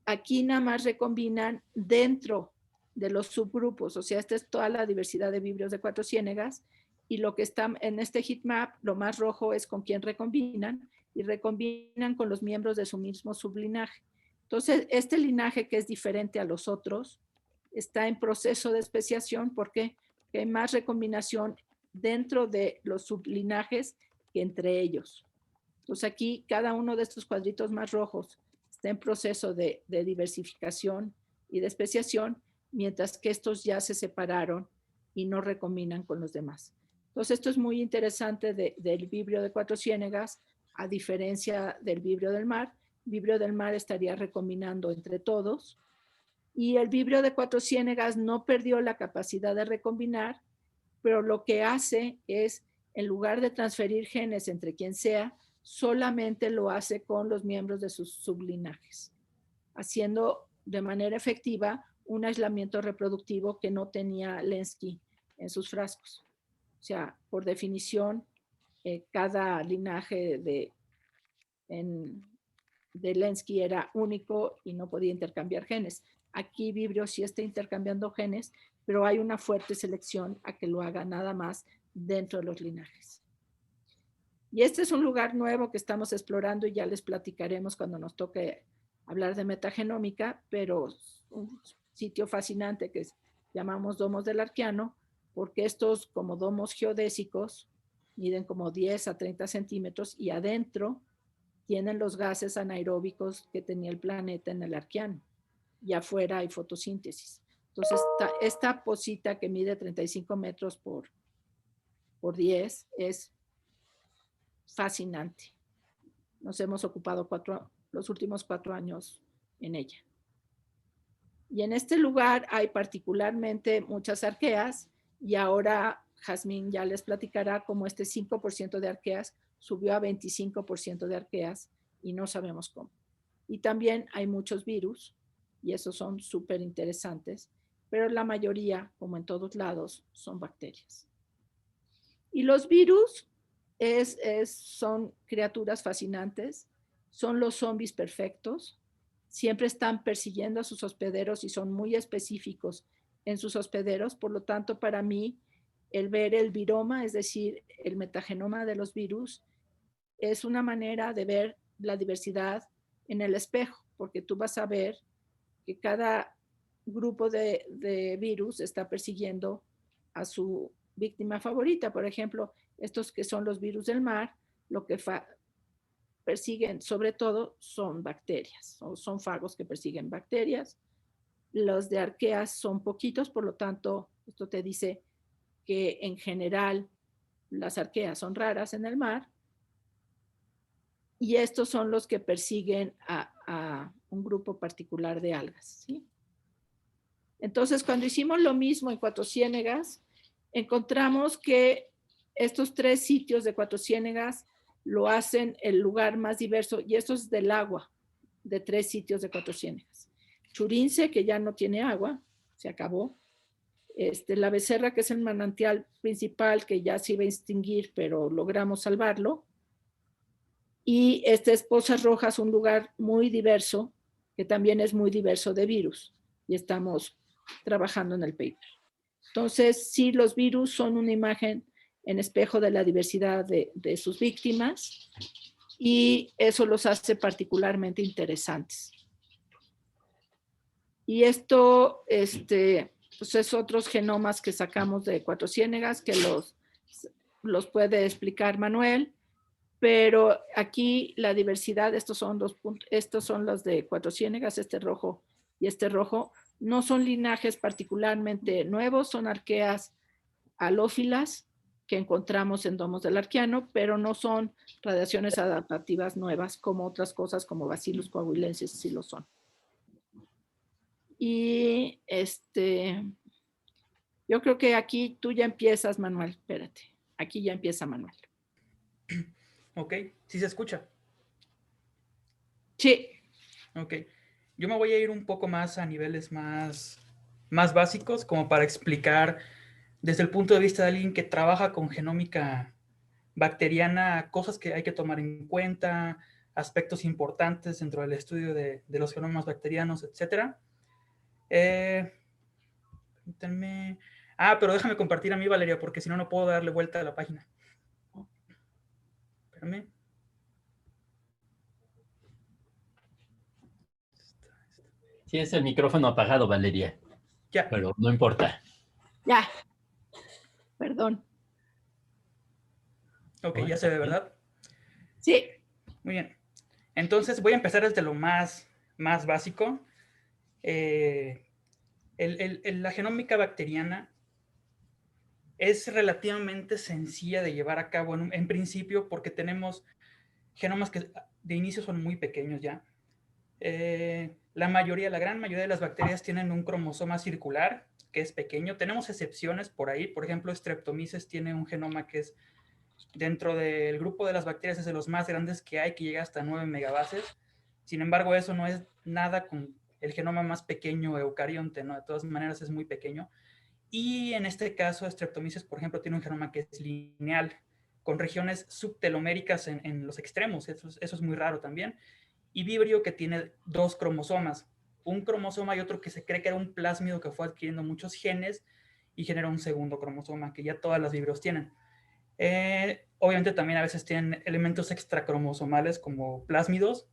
aquí nada más recombinan dentro de los subgrupos. O sea, esta es toda la diversidad de vibrios de Cuatro Ciénegas. Y lo que está en este heatmap, lo más rojo es con quién recombinan, y recombinan con los miembros de su mismo sublinaje. Entonces, este linaje que es diferente a los otros, está en proceso de especiación porque hay más recombinación dentro de los sublinajes que entre ellos. Entonces, aquí cada uno de estos cuadritos más rojos está en proceso de diversificación y de especiación, mientras que estos ya se separaron y no recombinan con los demás. Entonces, esto es muy interesante del vibrio de Cuatro Ciénegas, a diferencia del vibrio del mar. Vibrio del mar estaría recombinando entre todos, y el vibrio de Cuatro Ciénegas no perdió la capacidad de recombinar, pero lo que hace es, en lugar de transferir genes entre quien sea, solamente lo hace con los miembros de sus sublinajes, haciendo de manera efectiva un aislamiento reproductivo que no tenía Lenski en sus frascos. O sea, por definición, cada linaje de Lenski era único y no podía intercambiar genes. Aquí Vibrio sí está intercambiando genes, pero hay una fuerte selección a que lo haga nada más dentro de los linajes. Y este es un lugar nuevo que estamos explorando y ya les platicaremos cuando nos toque hablar de metagenómica, pero un sitio fascinante que llamamos domos del Arqueano, porque estos como domos geodésicos miden como 10 a 30 centímetros y adentro tienen los gases anaeróbicos que tenía el planeta en el Arqueano y afuera hay fotosíntesis. Entonces esta posita que mide 35 metros por 10 es fascinante. Nos hemos ocupado los últimos 4 años en ella. Y en este lugar hay particularmente muchas arqueas, y ahora Jazmín ya les platicará cómo este 5% de arqueas subió a 25% de arqueas y no sabemos cómo. Y también hay muchos virus, y esos son súper interesantes, pero la mayoría, como en todos lados, son bacterias. Y los virus son criaturas fascinantes, son los zombies perfectos, siempre están persiguiendo a sus hospederos y son muy específicos en sus hospederos. Por lo tanto, para mí, el ver el viroma, es decir, el metagenoma de los virus, es una manera de ver la diversidad en el espejo, porque tú vas a ver que cada grupo de virus está persiguiendo a su víctima favorita. Por ejemplo, estos que son los virus del mar, lo que persiguen sobre todo son bacterias, o son fagos que persiguen bacterias. Los de arqueas son poquitos, por lo tanto, esto te dice que en general las arqueas son raras en el mar, y estos son los que persiguen a un grupo particular de algas, ¿sí? Entonces, cuando hicimos lo mismo en Cuatro Ciénegas, encontramos que estos 3 sitios de Cuatro Ciénegas lo hacen el lugar más diverso, y esto es del agua de 3 sitios de Cuatro Ciénegas. Churince, que ya no tiene agua, se acabó. La Becerra, que es el manantial principal, que ya se iba a extinguir, pero logramos salvarlo. Y este es Pozas Rojas, un lugar muy diverso, que también es muy diverso de virus, y estamos trabajando en el paper. Entonces, sí, los virus son una imagen en espejo de la diversidad de sus víctimas, y eso los hace particularmente interesantes. Y esto pues otros genomas que sacamos de Cuatro Ciénegas, que los puede explicar Manuel, pero aquí la diversidad, estos son los de Cuatro Ciénegas, este rojo y este rojo, no son linajes particularmente nuevos, son arqueas halófilas que encontramos en domos del Arqueano, pero no son radiaciones adaptativas nuevas como otras cosas como Bacillus coahuilensis sí lo son. Y yo creo que aquí tú ya empiezas, Manuel, espérate, aquí ya empieza Manuel. Ok, ¿sí se escucha? Sí. Ok, yo me voy a ir un poco más a niveles más básicos, como para explicar desde el punto de vista de alguien que trabaja con genómica bacteriana, cosas que hay que tomar en cuenta, aspectos importantes dentro del estudio de los genomas bacterianos, etc. Permítanme. Pero déjame compartir a mí, Valeria, porque si no, no puedo darle vuelta a la página. Espérame. Sí, es el micrófono apagado, Valeria. Ya. Pero no importa. Ya. Perdón. Ok, ya se ve, ¿verdad? Sí. Muy bien. Entonces voy a empezar desde lo más básico. La genómica bacteriana es relativamente sencilla de llevar a cabo en principio porque tenemos genomas que de inicio son muy pequeños ya. La gran mayoría de las bacterias tienen un cromosoma circular que es pequeño. Tenemos excepciones por ahí. Por ejemplo, Streptomyces tiene un genoma que es dentro del grupo de las bacterias es de los más grandes que hay, que llega hasta 9 megabases. Sin embargo, eso no es nada con el genoma más pequeño eucarionte, ¿no? De todas maneras es muy pequeño. Y en este caso, Streptomyces, por ejemplo, tiene un genoma que es lineal, con regiones subteloméricas en los extremos. Eso es muy raro también. Y Vibrio, que tiene 2 cromosomas, un cromosoma y otro que se cree que era un plásmido que fue adquiriendo muchos genes y genera un segundo cromosoma, que ya todas las Vibrios tienen. Obviamente también a veces tienen elementos extracromosomales como plásmidos,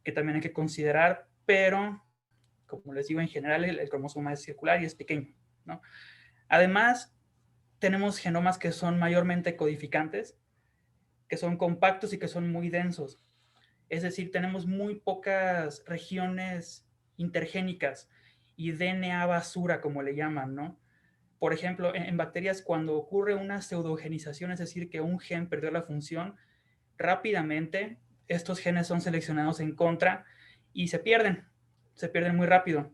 que también hay que considerar, pero como les digo, en general el cromosoma es circular y es pequeño, ¿no? Además, tenemos genomas que son mayormente codificantes, que son compactos y que son muy densos. Es decir, tenemos muy pocas regiones intergénicas y DNA basura, como le llaman, ¿no? Por ejemplo, en bacterias, cuando ocurre una pseudogenización, es decir, que un gen perdió la función, rápidamente estos genes son seleccionados en contra y se pierden muy rápido.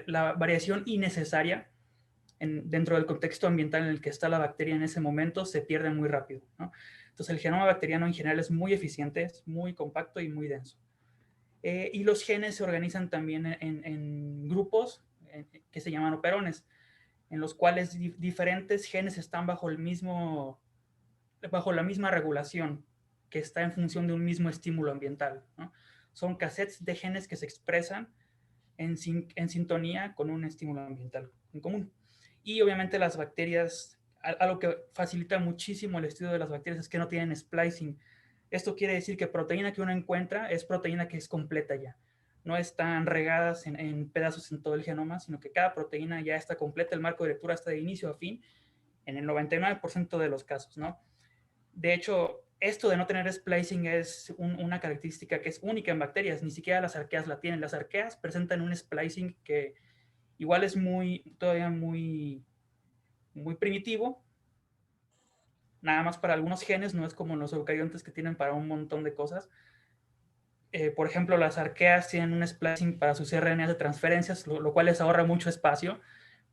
La variación innecesaria dentro del contexto ambiental en el que está la bacteria en ese momento se pierde muy rápido, ¿no? Entonces el genoma bacteriano en general es muy eficiente, es muy compacto y muy denso. Y los genes se organizan también en grupos que se llaman operones, en los cuales diferentes genes están bajo la misma regulación, que está en función de un mismo estímulo ambiental, ¿no? Son cassettes de genes que se expresan en sintonía con un estímulo ambiental en común. Y obviamente las bacterias, algo que facilita muchísimo el estudio de las bacterias es que no tienen splicing. Esto quiere decir que proteína que uno encuentra es proteína que es completa ya. No están regadas en pedazos en todo el genoma, sino que cada proteína ya está completa, el marco de lectura está de inicio a fin, en el 99% de los casos, ¿no? De hecho, esto de no tener splicing es una característica que es única en bacterias, ni siquiera las arqueas la tienen. Las arqueas presentan un splicing que igual es todavía muy primitivo, nada más para algunos genes, no es como los eucariontes que tienen para un montón de cosas. Por ejemplo, las arqueas tienen un splicing para sus RNAs de transferencias, lo cual les ahorra mucho espacio,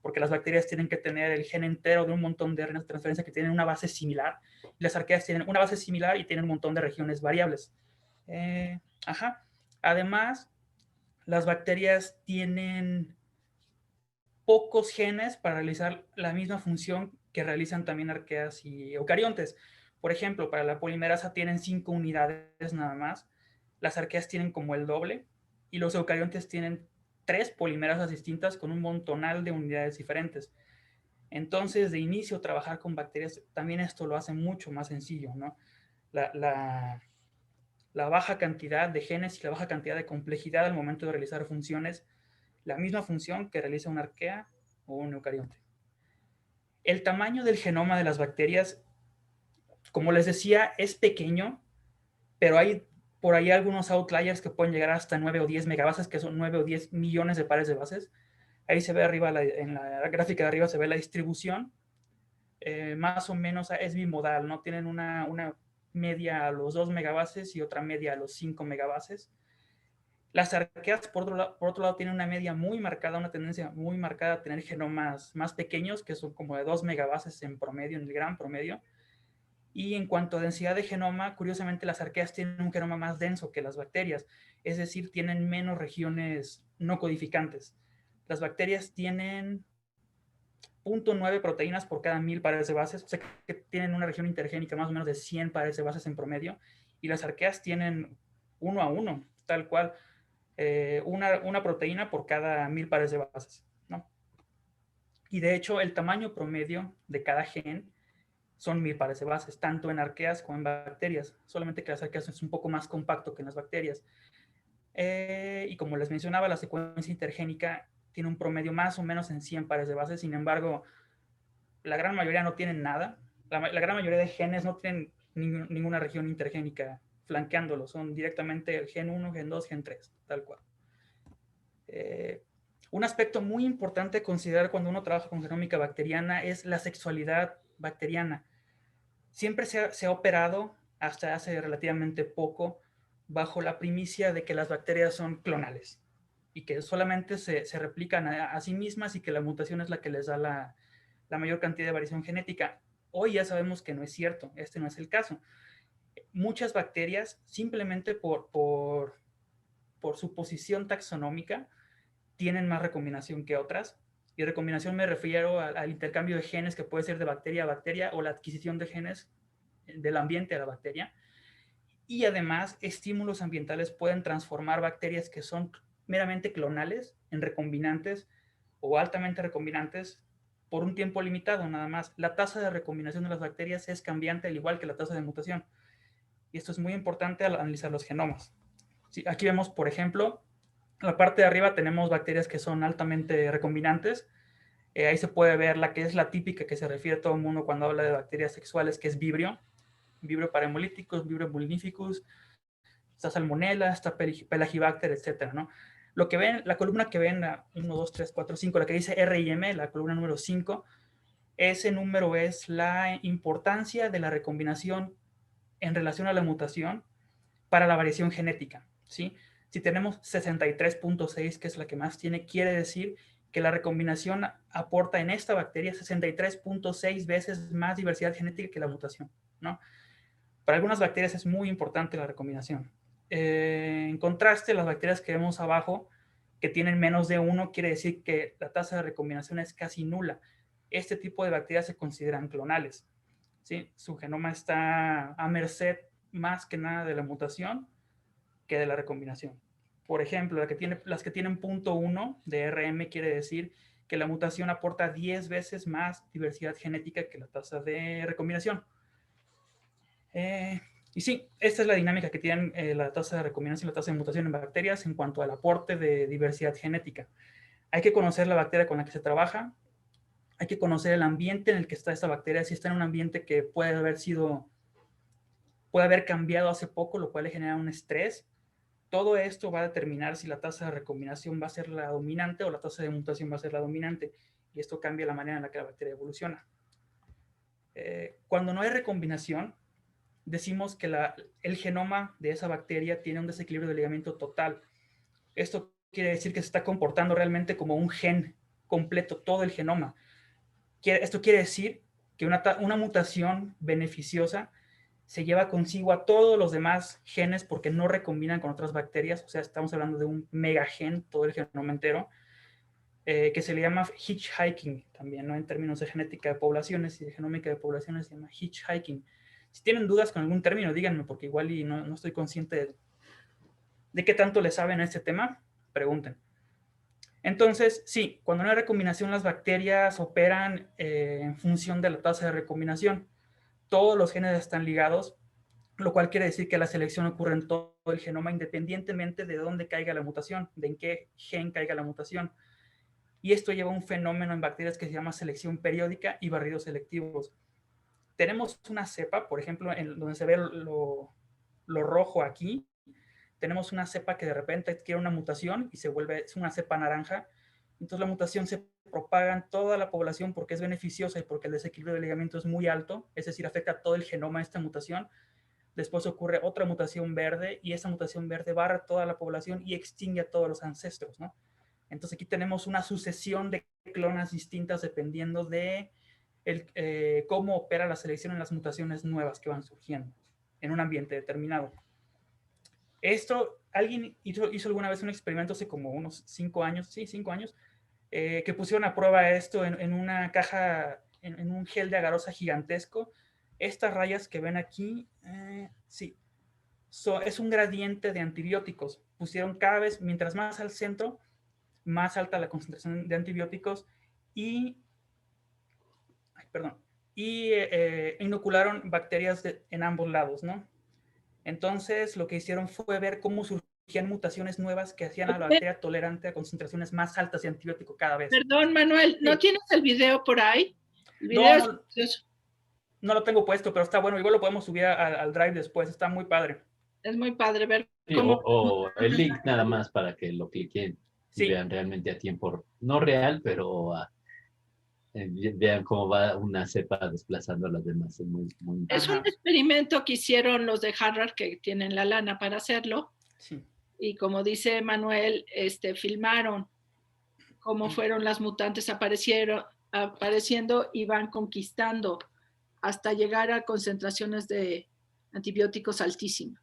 porque las bacterias tienen que tener el gen entero de un montón de RNAs de transferencia que tienen una base similar, y las arqueas tienen una base similar y tienen un montón de regiones variables. Además, las bacterias tienen pocos genes para realizar la misma función que realizan también arqueas y eucariontes. Por ejemplo, para la polimerasa tienen 5 unidades nada más, las arqueas tienen como el doble y los eucariontes tienen 3 polimerasas distintas con un montonal de unidades diferentes. Entonces, de inicio, trabajar con bacterias, también esto lo hace mucho más sencillo, ¿no? La baja cantidad de genes y la baja cantidad de complejidad al momento de realizar funciones, la misma función que realiza una arquea o un eucarionte. El tamaño del genoma de las bacterias, como les decía, es pequeño, pero hay por ahí algunos outliers que pueden llegar hasta 9 o 10 megabases, que son 9 o 10 millones de pares de bases. Ahí se ve arriba, en la gráfica de arriba se ve la distribución. Más o menos es bimodal, ¿no? Tienen una media a los 2 megabases y otra media a los 5 megabases. Las arqueas, por otro lado, tienen una media muy marcada, una tendencia muy marcada a tener genomas más pequeños, que son como de 2 megabases en promedio, en el gran promedio. Y en cuanto a densidad de genoma, curiosamente las arqueas tienen un genoma más denso que las bacterias, es decir, tienen menos regiones no codificantes. Las bacterias tienen 0.9 proteínas por cada 1000 pares de bases, o sea que tienen una región intergénica más o menos de 100 pares de bases en promedio, y las arqueas tienen 1 a 1, tal cual, una proteína por cada 1000 pares de bases, ¿no? Y de hecho, el tamaño promedio de cada gen son 1000 pares de bases, tanto en arqueas como en bacterias, solamente que las arqueas es un poco más compacto que en las bacterias. Y como les mencionaba, la secuencia intergénica tiene un promedio más o menos en 100 pares de bases, sin embargo, la gran mayoría no tienen nada, la gran mayoría de genes no tienen ninguna región intergénica flanqueándolo, son directamente gen 1, gen 2, gen 3, tal cual. Un aspecto muy importante a considerar cuando uno trabaja con genómica bacteriana es la sexualidad bacteriana. Siempre se ha operado, hasta hace relativamente poco, bajo la primicia de que las bacterias son clonales y que solamente se replican a sí mismas y que la mutación es la que les da la mayor cantidad de variación genética. Hoy ya sabemos que no es cierto, este no es el caso. Muchas bacterias, simplemente por su posición taxonómica, tienen más recombinación que otras. Y recombinación me refiero al intercambio de genes que puede ser de bacteria a bacteria o la adquisición de genes del ambiente a la bacteria. Y además, estímulos ambientales pueden transformar bacterias que son meramente clonales en recombinantes o altamente recombinantes por un tiempo limitado nada más. La tasa de recombinación de las bacterias es cambiante al igual que la tasa de mutación. Y esto es muy importante al analizar los genomas. Sí, aquí vemos, por ejemplo, en la parte de arriba tenemos bacterias que son altamente recombinantes. Ahí se puede ver la que es la típica que se refiere a todo el mundo cuando habla de bacterias sexuales, que es Vibrio. Vibrio parahemolyticus, Vibrio bulnificus, está Salmonella, está Pelagibacter, etcétera, ¿no? Lo que ven, la columna que ven, 1, 2, 3, 4, 5, la que dice R y M, la columna número 5, ese número es la importancia de la recombinación en relación a la mutación para la variación genética, ¿sí? Si tenemos 63.6, que es la que más tiene, quiere decir que la recombinación aporta en esta bacteria 63.6 veces más diversidad genética que la mutación, ¿no? Para algunas bacterias es muy importante la recombinación. En contraste, las bacterias que vemos abajo, que tienen menos de 1, quiere decir que la tasa de recombinación es casi nula. Este tipo de bacterias se consideran clonales, ¿sí? Su genoma está a merced más que nada de la mutación que de la recombinación. Por ejemplo, las que tienen 0.1 de RM quiere decir que la mutación aporta 10 veces más diversidad genética que la tasa de recombinación. Y sí, esta es la dinámica que tienen la tasa de recombinación y la tasa de mutación en bacterias en cuanto al aporte de diversidad genética. Hay que conocer la bacteria con la que se trabaja, hay que conocer el ambiente en el que está esta bacteria, si está en un ambiente que puede haber cambiado hace poco, lo cual le genera un estrés. Todo esto va a determinar si la tasa de recombinación va a ser la dominante o la tasa de mutación va a ser la dominante, y esto cambia la manera en la que la bacteria evoluciona. Cuando no hay recombinación, decimos que el genoma de esa bacteria tiene un desequilibrio de ligamiento total. Esto quiere decir que se está comportando realmente como un gen completo, todo el genoma. Esto quiere decir que una mutación beneficiosa se lleva consigo a todos los demás genes porque no recombinan con otras bacterias. O sea, estamos hablando de un megagen, todo el genoma entero, que se le llama hitchhiking también, ¿no? En términos de genética de poblaciones y de genómica de poblaciones se llama hitchhiking. Si tienen dudas con algún término, díganme, porque igual y no estoy consciente de qué tanto le saben a este tema, pregunten. Entonces, sí, cuando no hay recombinación, las bacterias operan en función de la tasa de recombinación. Todos los genes están ligados, lo cual quiere decir que la selección ocurre en todo el genoma independientemente de dónde caiga la mutación, de en qué gen caiga la mutación. Y esto lleva a un fenómeno en bacterias que se llama selección periódica y barridos selectivos. Tenemos una cepa, por ejemplo, en donde se ve lo rojo aquí, tenemos una cepa que de repente adquiere una mutación y se vuelve, es una cepa naranja. Entonces la mutación se propaga en toda la población porque es beneficiosa y porque el desequilibrio de ligamiento es muy alto, es decir, afecta todo el genoma de esta mutación. Después ocurre otra mutación verde y esa mutación verde barra toda la población y extingue a todos los ancestros, ¿no? Entonces aquí tenemos una sucesión de clonas distintas dependiendo de cómo opera la selección en las mutaciones nuevas que van surgiendo en un ambiente determinado. Esto, alguien hizo alguna vez un experimento hace como unos 5 años, sí, 5 años, que pusieron a prueba esto en una caja, en un gel de agarosa gigantesco. Estas rayas que ven aquí, sí, es un gradiente de antibióticos. Pusieron cada vez, mientras más al centro, más alta la concentración de antibióticos y, inocularon bacterias en ambos lados, ¿no? Entonces, lo que hicieron fue ver cómo surgían mutaciones nuevas que hacían a la bacteria tolerante a concentraciones más altas de antibiótico cada vez. Perdón, Manuel, ¿no tienes el video por ahí? El video no lo tengo puesto, pero está bueno. Igual lo podemos subir al Drive después. Está muy padre. Es muy padre ver cómo... O el link nada más para que lo cliquen y vean realmente a tiempo, no real, pero vean cómo va una cepa desplazando a las demás. Es un experimento que hicieron los de Harvard, que tienen la lana para hacerlo. Sí. Y como dice Manuel, filmaron cómo fueron las mutantes apareciendo y van conquistando hasta llegar a concentraciones de antibióticos altísimas.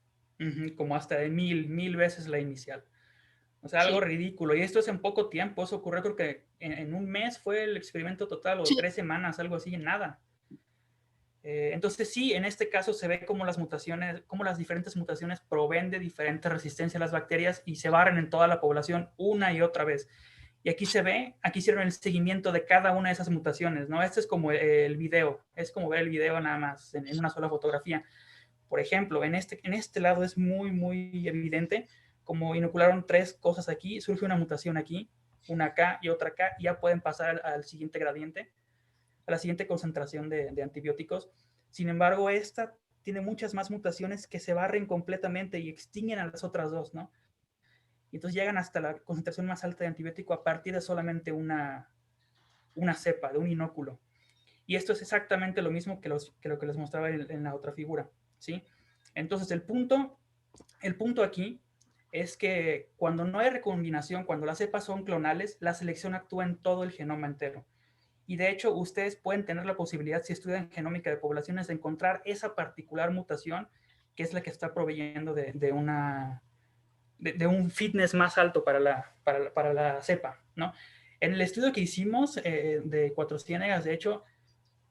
Como hasta de 1000 veces la inicial. O sea, algo ridículo. Y esto es en poco tiempo. Eso ocurrió, creo que en un mes fue el experimento total, o 3 semanas, algo así, nada. Entonces sí, en este caso se ve cómo las mutaciones, cómo las diferentes mutaciones proveen de diferente resistencia a las bacterias y se barren en toda la población una y otra vez. Y aquí se ve, aquí hicieron el seguimiento de cada una de esas mutaciones, ¿no? Este es como el video, es como ver el video nada más en una sola fotografía. Por ejemplo, en este lado es muy, muy evidente, como inocularon 3 cosas aquí, surge una mutación aquí, una acá y otra acá, y ya pueden pasar al siguiente gradiente, a la siguiente concentración de antibióticos. Sin embargo, esta tiene muchas más mutaciones que se barren completamente y extinguen a las otras 2, ¿no? Y entonces llegan hasta la concentración más alta de antibiótico a partir de solamente una cepa, de un inóculo. Y esto es exactamente lo mismo que lo que les mostraba en la otra figura, ¿sí? Entonces, el punto aquí es que cuando no hay recombinación, cuando las cepas son clonales, la selección actúa en todo el genoma entero. Y de hecho, ustedes pueden tener la posibilidad, si estudian genómica de poblaciones, de encontrar esa particular mutación que es la que está proveyendo de un fitness más alto para la cepa, ¿no? En el estudio que hicimos de Cuatro Ciénegas, de hecho,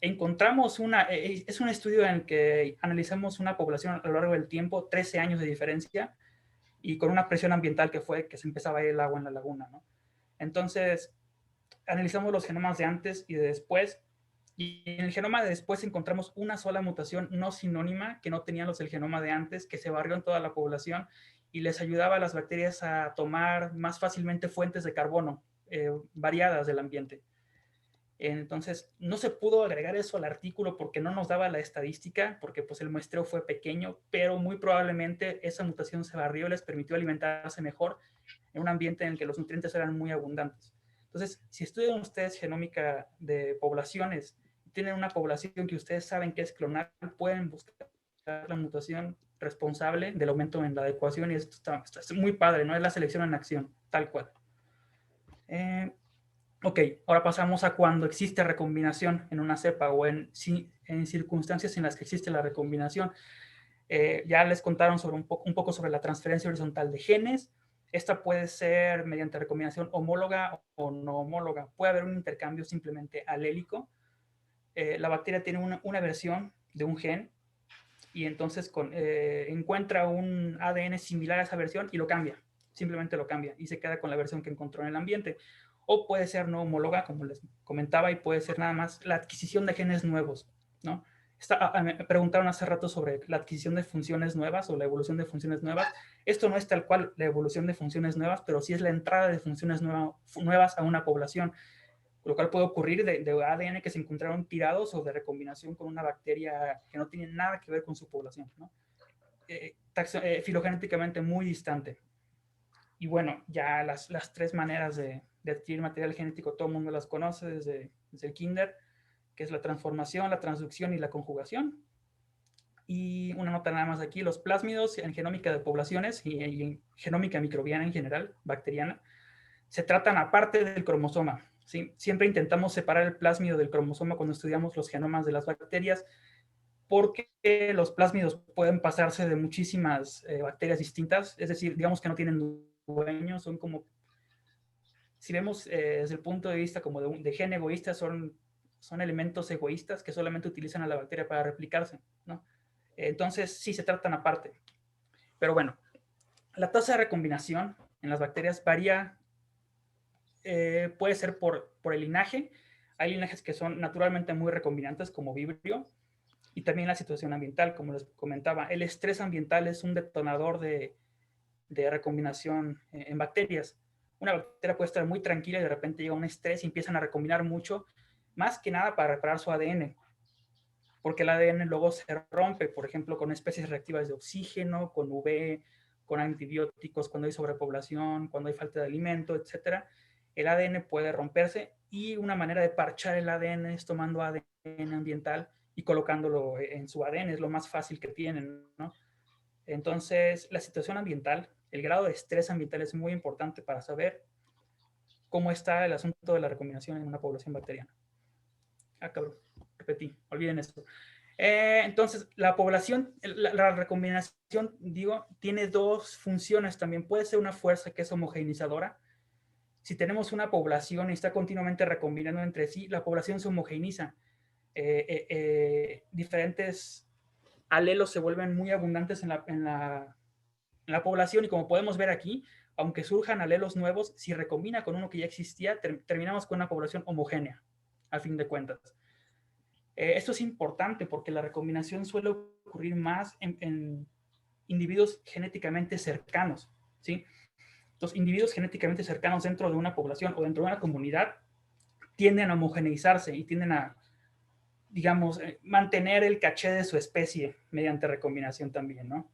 encontramos es un estudio en el que analizamos una población a lo largo del tiempo, 13 años de diferencia, y con una presión ambiental que se empezaba a ir el agua en la laguna, ¿no? Entonces, analizamos los genomas de antes y de después, y en el genoma de después encontramos una sola mutación no sinónima que no tenían los del genoma de antes, que se barrió en toda la población y les ayudaba a las bacterias a tomar más fácilmente fuentes de carbono variadas del ambiente. Entonces, no se pudo agregar eso al artículo porque no nos daba la estadística, porque pues el muestreo fue pequeño, pero muy probablemente esa mutación se barrió y les permitió alimentarse mejor en un ambiente en el que los nutrientes eran muy abundantes. Entonces, si estudian ustedes genómica de poblaciones, tienen una población que ustedes saben que es clonal, pueden buscar la mutación responsable del aumento en la adecuación, y esto está muy padre, ¿no? Es la selección en acción, tal cual. Ok, ahora pasamos a cuando existe recombinación en una cepa o en circunstancias en las que existe la recombinación. Ya les contaron sobre un poco sobre la transferencia horizontal de genes. Esta puede ser mediante recombinación homóloga o no homóloga. Puede haber un intercambio simplemente alélico. La bacteria tiene una versión de un gen y entonces encuentra un ADN similar a esa versión y lo cambia. Simplemente lo cambia y se queda con la versión que encontró en el ambiente. O puede ser no homóloga, como les comentaba, y puede ser nada más la adquisición de genes nuevos, ¿no? Me preguntaron hace rato sobre la adquisición de funciones nuevas o la evolución de funciones nuevas. Esto no es tal cual la evolución de funciones nuevas, pero sí es la entrada de funciones nuevas a una población, lo cual puede ocurrir de ADN que se encontraron tirados o de recombinación con una bacteria que no tiene nada que ver con su población, ¿no? Filogenéticamente muy distante. Y bueno, ya las tres maneras de adquirir material genético, todo el mundo las conoce desde el kinder, que es la transformación, la transducción y la conjugación. Y una nota nada más aquí, los plásmidos en genómica de poblaciones y en genómica microbiana en general, bacteriana, se tratan aparte del cromosoma, ¿sí? Siempre intentamos separar el plásmido del cromosoma cuando estudiamos los genomas de las bacterias, porque los plásmidos pueden pasarse de muchísimas bacterias distintas, es decir, digamos que no tienen dueños, son como, si vemos desde el punto de vista como de gen egoísta, son elementos egoístas que solamente utilizan a la bacteria para replicarse, ¿no? Entonces, sí se tratan aparte. Pero bueno, la tasa de recombinación en las bacterias varía, puede ser por el linaje. Hay linajes que son naturalmente muy recombinantes, como Vibrio, y también la situación ambiental, como les comentaba. El estrés ambiental es un detonador de recombinación en bacterias. Una bacteria puede estar muy tranquila y de repente llega un estrés y empiezan a recombinar mucho, más que nada para reparar su ADN, porque el ADN luego se rompe, por ejemplo, con especies reactivas de oxígeno, con UV, con antibióticos, cuando hay sobrepoblación, cuando hay falta de alimento, etc. El ADN puede romperse y una manera de parchar el ADN es tomando ADN ambiental y colocándolo en su ADN, es lo más fácil que tienen, ¿no? Entonces, la situación ambiental, el grado de estrés ambiental es muy importante para saber cómo está el asunto de la recombinación en una población bacteriana. Ah, cabrón, repetí, olviden eso. Entonces, la población, la recombinación, digo, tiene dos funciones también. Puede ser una fuerza que es homogeneizadora. Si tenemos una población y está continuamente recombinando entre sí, la población se homogeneiza. Diferentes alelos se vuelven muy abundantes en la población y como podemos ver aquí, aunque surjan alelos nuevos, si recombina con uno que ya existía, terminamos con una población homogénea, a fin de cuentas. Esto es importante porque la recombinación suele ocurrir más en individuos genéticamente cercanos, ¿sí? Los individuos genéticamente cercanos dentro de una población o dentro de una comunidad tienden a homogeneizarse y tienden a, digamos, mantener el caché de su especie mediante recombinación también, ¿no?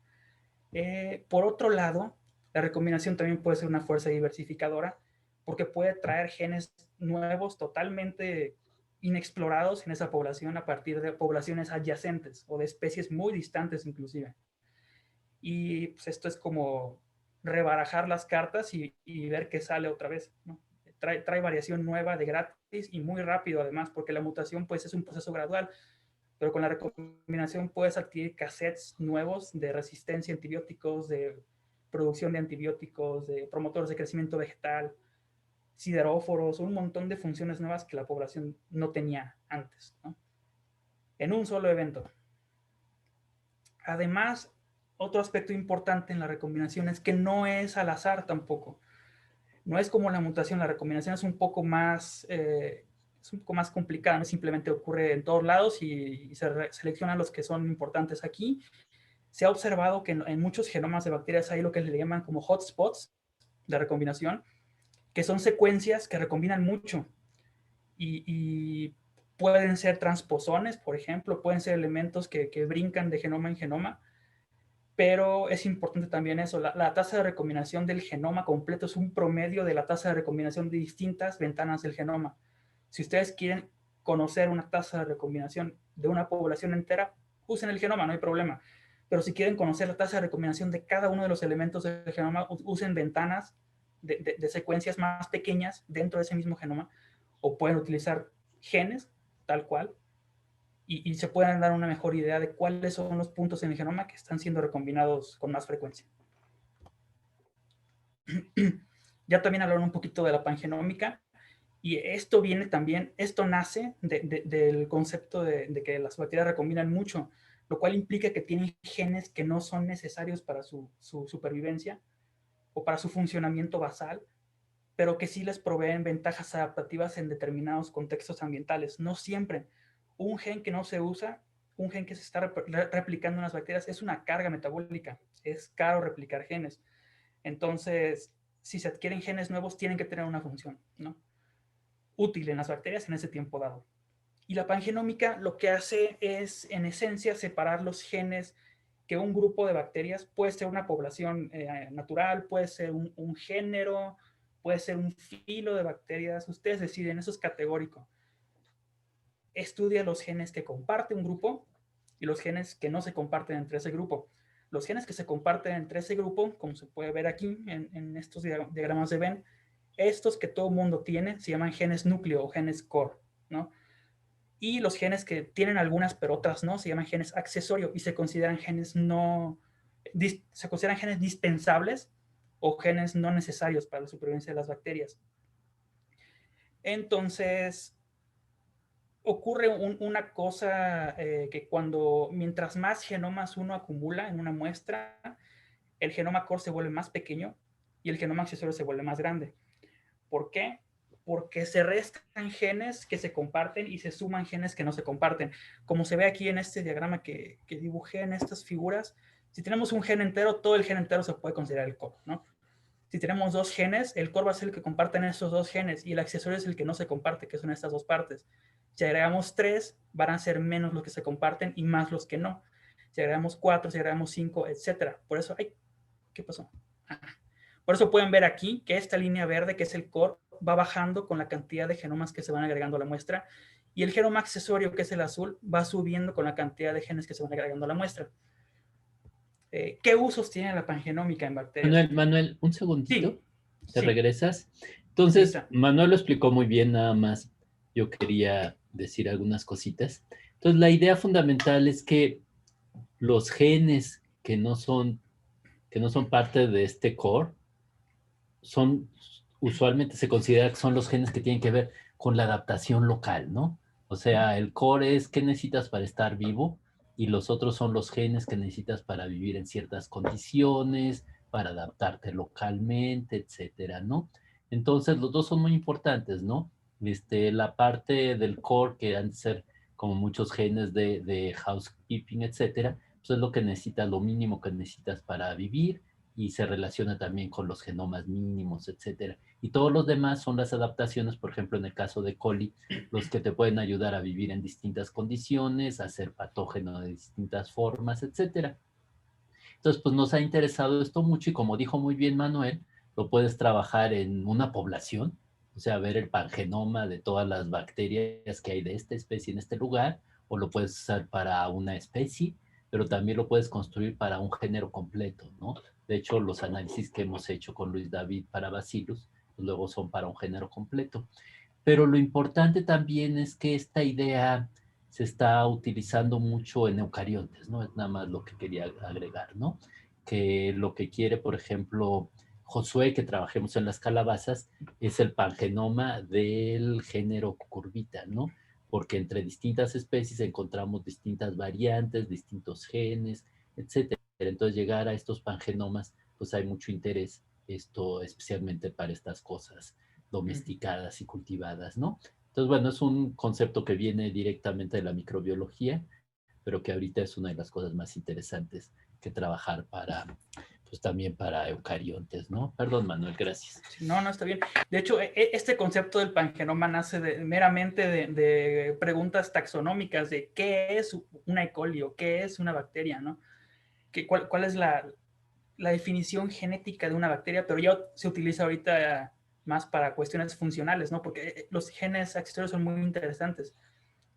Por otro lado, la recombinación también puede ser una fuerza diversificadora porque puede traer genes nuevos totalmente inexplorados en esa población a partir de poblaciones adyacentes o de especies muy distantes inclusive. Y pues esto es como rebarajar las cartas y ver qué sale otra vez, ¿no? Trae variación nueva de gratis y muy rápido además, porque la mutación pues es un proceso gradual, pero con la recombinación puedes adquirir cassettes nuevos de resistencia a antibióticos, de producción de antibióticos, de promotores de crecimiento vegetal, sideróforos, un montón de funciones nuevas que la población no tenía antes, ¿no? En un solo evento. Además, otro aspecto importante en la recombinación es que no es al azar tampoco. No es como la mutación, la recombinación es un poco más complicada, no simplemente ocurre en todos lados y se seleccionan los que son importantes aquí. Se ha observado que en muchos genomas de bacterias hay lo que le llaman como hotspots de recombinación, que son secuencias que recombinan mucho y pueden ser transposones, por ejemplo, pueden ser elementos que brincan de genoma en genoma, pero es importante también eso, la tasa de recombinación del genoma completo es un promedio de la tasa de recombinación de distintas ventanas del genoma. Si ustedes quieren conocer una tasa de recombinación de una población entera, usen el genoma, no hay problema. Pero si quieren conocer la tasa de recombinación de cada uno de los elementos del genoma, usen ventanas de secuencias más pequeñas dentro de ese mismo genoma, o pueden utilizar genes, tal cual, y se puedan dar una mejor idea de cuáles son los puntos en el genoma que están siendo recombinados con más frecuencia. Ya también hablaron un poquito de la pangenómica, y esto viene también, esto nace del concepto de que las bacterias recombinan mucho, lo cual implica que tienen genes que no son necesarios para su supervivencia o para su funcionamiento basal, pero que sí les proveen ventajas adaptativas en determinados contextos ambientales. No siempre. Un gen que no se usa, un gen que se está replicando en las bacterias es una carga metabólica. Es caro replicar genes. Entonces, si se adquieren genes nuevos, tienen que tener una función, ¿no?, útil en las bacterias en ese tiempo dado. Y la pangenómica lo que hace es, en esencia, separar los genes que un grupo de bacterias, puede ser una población natural, puede ser un género, puede ser un filo de bacterias, ustedes deciden, eso es categórico. Estudia los genes que comparte un grupo y los genes que no se comparten entre ese grupo. Los genes que se comparten entre ese grupo, como se puede ver aquí en estos diagramas de Venn, estos que todo mundo tiene se llaman genes núcleo o genes core, ¿no? Y los genes que tienen algunas pero otras no, se llaman genes accesorio y se consideran genes dispensables o genes no necesarios para la supervivencia de las bacterias. Entonces, ocurre una cosa que mientras más genomas uno acumula en una muestra, el genoma core se vuelve más pequeño y el genoma accesorio se vuelve más grande. ¿Por qué? Porque se restan genes que se comparten y se suman genes que no se comparten. Como se ve aquí en este diagrama que dibujé en estas figuras, si tenemos un gen entero, todo el gen entero se puede considerar el core, ¿no? Si tenemos dos genes, el core va a ser el que comparten esos dos genes y el accesorio es el que no se comparte, que son estas dos partes. Si agregamos 3, van a ser menos los que se comparten y más los que no. Si agregamos 4, si agregamos 5, etc. Por eso, ¿qué pasó? Por eso pueden ver aquí que esta línea verde, que es el core, va bajando con la cantidad de genomas que se van agregando a la muestra y el genoma accesorio, que es el azul, va subiendo con la cantidad de genes que se van agregando a la muestra. ¿Qué usos tiene la pangenómica en bacterias? Manuel, un segundito. Sí, ¿Te sí. regresas? Entonces, Sí, está. Manuel lo explicó muy bien, nada más yo quería decir algunas cositas. Entonces, la idea fundamental es que los genes que no son parte de este core usualmente se considera que son los genes que tienen que ver con la adaptación local, ¿no? O sea, el core es qué necesitas para estar vivo y los otros son los genes que necesitas para vivir en ciertas condiciones, para adaptarte localmente, etcétera, ¿no? Entonces, los dos son muy importantes, ¿no? La parte del core, que han de ser como muchos genes de housekeeping, etcétera, pues es lo que necesitas, lo mínimo que necesitas para vivir, y se relaciona también con los genomas mínimos, etcétera. Y todos los demás son las adaptaciones, por ejemplo, en el caso de coli, los que te pueden ayudar a vivir en distintas condiciones, a ser patógeno de distintas formas, etcétera. Entonces, pues nos ha interesado esto mucho y como dijo muy bien Manuel, lo puedes trabajar en una población, o sea, ver el pangenoma de todas las bacterias que hay de esta especie en este lugar, o lo puedes usar para una especie, pero también lo puedes construir para un género completo, ¿no? De hecho, los análisis que hemos hecho con Luis David para Bacillus, pues luego son para un género completo. Pero lo importante también es que esta idea se está utilizando mucho en eucariontes, ¿no? Es nada más lo que quería agregar, ¿no? Que lo que quiere, por ejemplo, Josué, que trabajemos en las calabazas, es el pangenoma del género Cucurbita, ¿no? Porque entre distintas especies encontramos distintas variantes, distintos genes, etcétera. Entonces, llegar a estos pangenomas, pues hay mucho interés, especialmente para estas cosas domesticadas y cultivadas, ¿no? Entonces, bueno, es un concepto que viene directamente de la microbiología, pero que ahorita es una de las cosas más interesantes que trabajar pues también para eucariontes, ¿no? Perdón, Manuel, gracias. No, no está bien. De hecho, este concepto del pangenoma nace meramente de preguntas taxonómicas de qué es una E. coli o qué es una bacteria, ¿no? ¿Cuál es la definición genética de una bacteria? Pero ya se utiliza ahorita más para cuestiones funcionales, ¿no? Porque los genes accesorios son muy interesantes.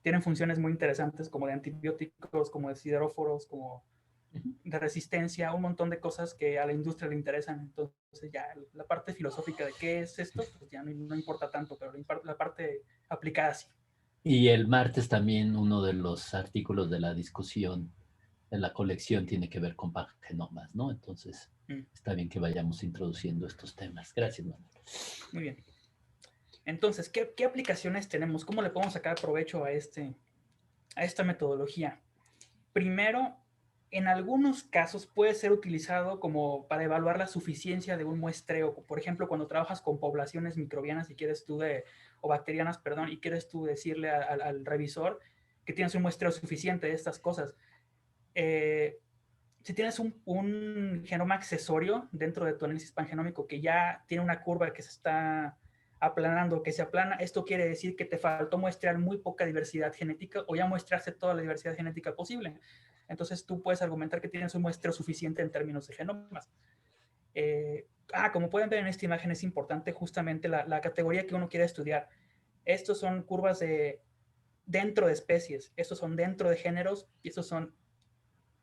Tienen funciones muy interesantes como de antibióticos, como de sideróforos, como de resistencia, un montón de cosas que a la industria le interesan. Entonces ya la parte filosófica de qué es esto, pues ya no importa tanto, pero la parte aplicada sí. Y el martes también uno de los artículos de la discusión en la colección tiene que ver con pangenomas, ¿no? Entonces, está bien que vayamos introduciendo estos temas. Gracias, Manuel. Muy bien. Entonces, ¿qué aplicaciones tenemos? ¿Cómo le podemos sacar provecho a esta metodología? Primero, en algunos casos puede ser utilizado como para evaluar la suficiencia de un muestreo. Por ejemplo, cuando trabajas con poblaciones microbianas y quieres tú o bacterianas, perdón, y quieres tú decirle al revisor que tienes un muestreo suficiente de estas cosas. Si tienes un genoma accesorio dentro de tu análisis pangenómico que ya tiene una curva que se está aplanando, que se aplana, esto quiere decir que te faltó muestrear muy poca diversidad genética o ya muestraste toda la diversidad genética posible. Entonces tú puedes argumentar que tienes un muestreo suficiente en términos de genomas. Como pueden ver en esta imagen, es importante justamente la categoría que uno quiere estudiar. Estos son curvas dentro de especies, estos son dentro de géneros y estos son